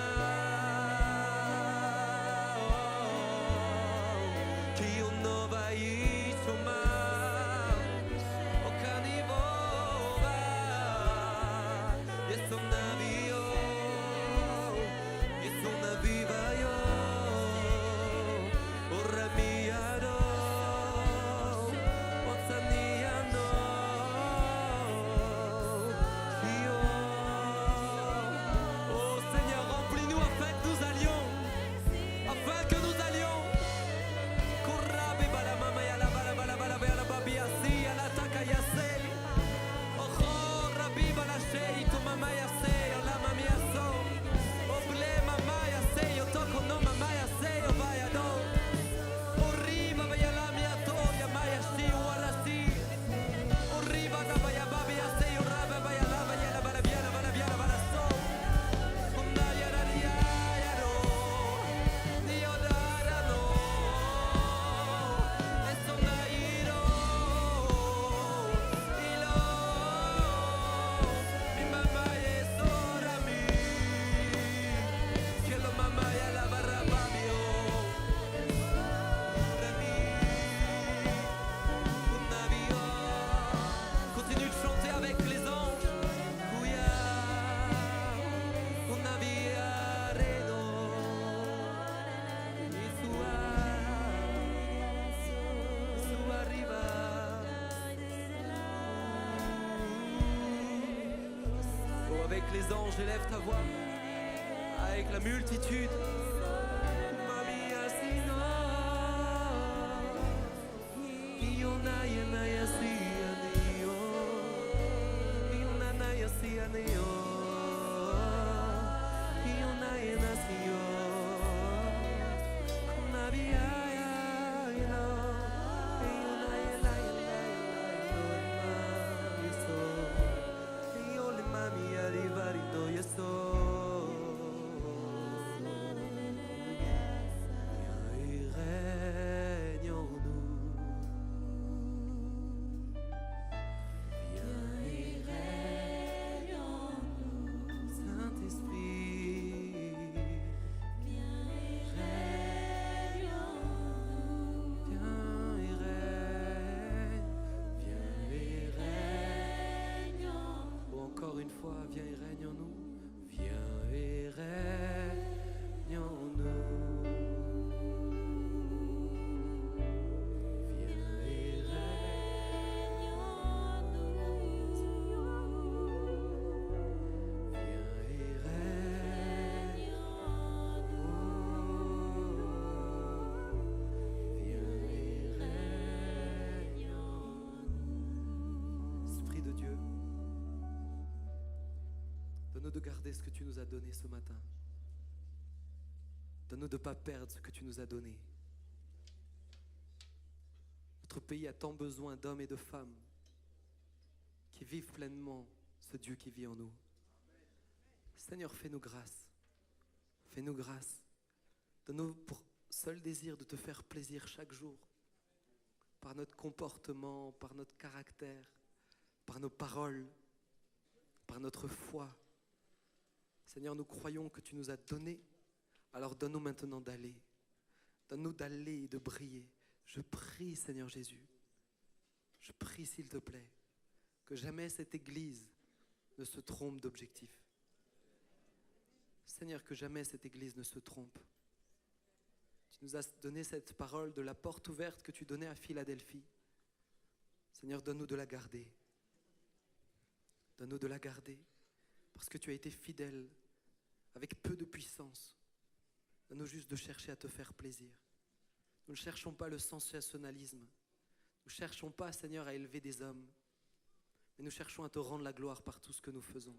Qui onova i soma. Avec les anges, élève ta voix. Avec la multitude. donne-nous de garder ce que tu nous as donné ce matin. Donne-nous de ne pas perdre ce que tu nous as donné. Notre pays a tant besoin d'hommes et de femmes qui vivent pleinement ce Dieu qui vit en nous. Seigneur, fais-nous grâce. Fais-nous grâce. Donne-nous pour seul désir de te faire plaisir chaque jour, par notre comportement, par notre caractère, par nos paroles, par notre foi. Seigneur, nous croyons que tu nous as donné, alors donne-nous maintenant d'aller. Donne-nous d'aller et de briller. Je prie, Seigneur Jésus, je prie s'il te plaît, que jamais cette Église ne se trompe d'objectif. Seigneur, que jamais cette Église ne se trompe. Tu nous as donné cette parole de la porte ouverte que tu donnais à Philadelphie. Seigneur, donne-nous de la garder. Donne-nous de la garder, parce que tu as été fidèle, avec peu de puissance. Donne-nous juste de chercher à te faire plaisir. Nous ne cherchons pas le sensationnalisme. Nous ne cherchons pas, Seigneur, à élever des hommes. Mais nous cherchons à te rendre la gloire par tout ce que nous faisons.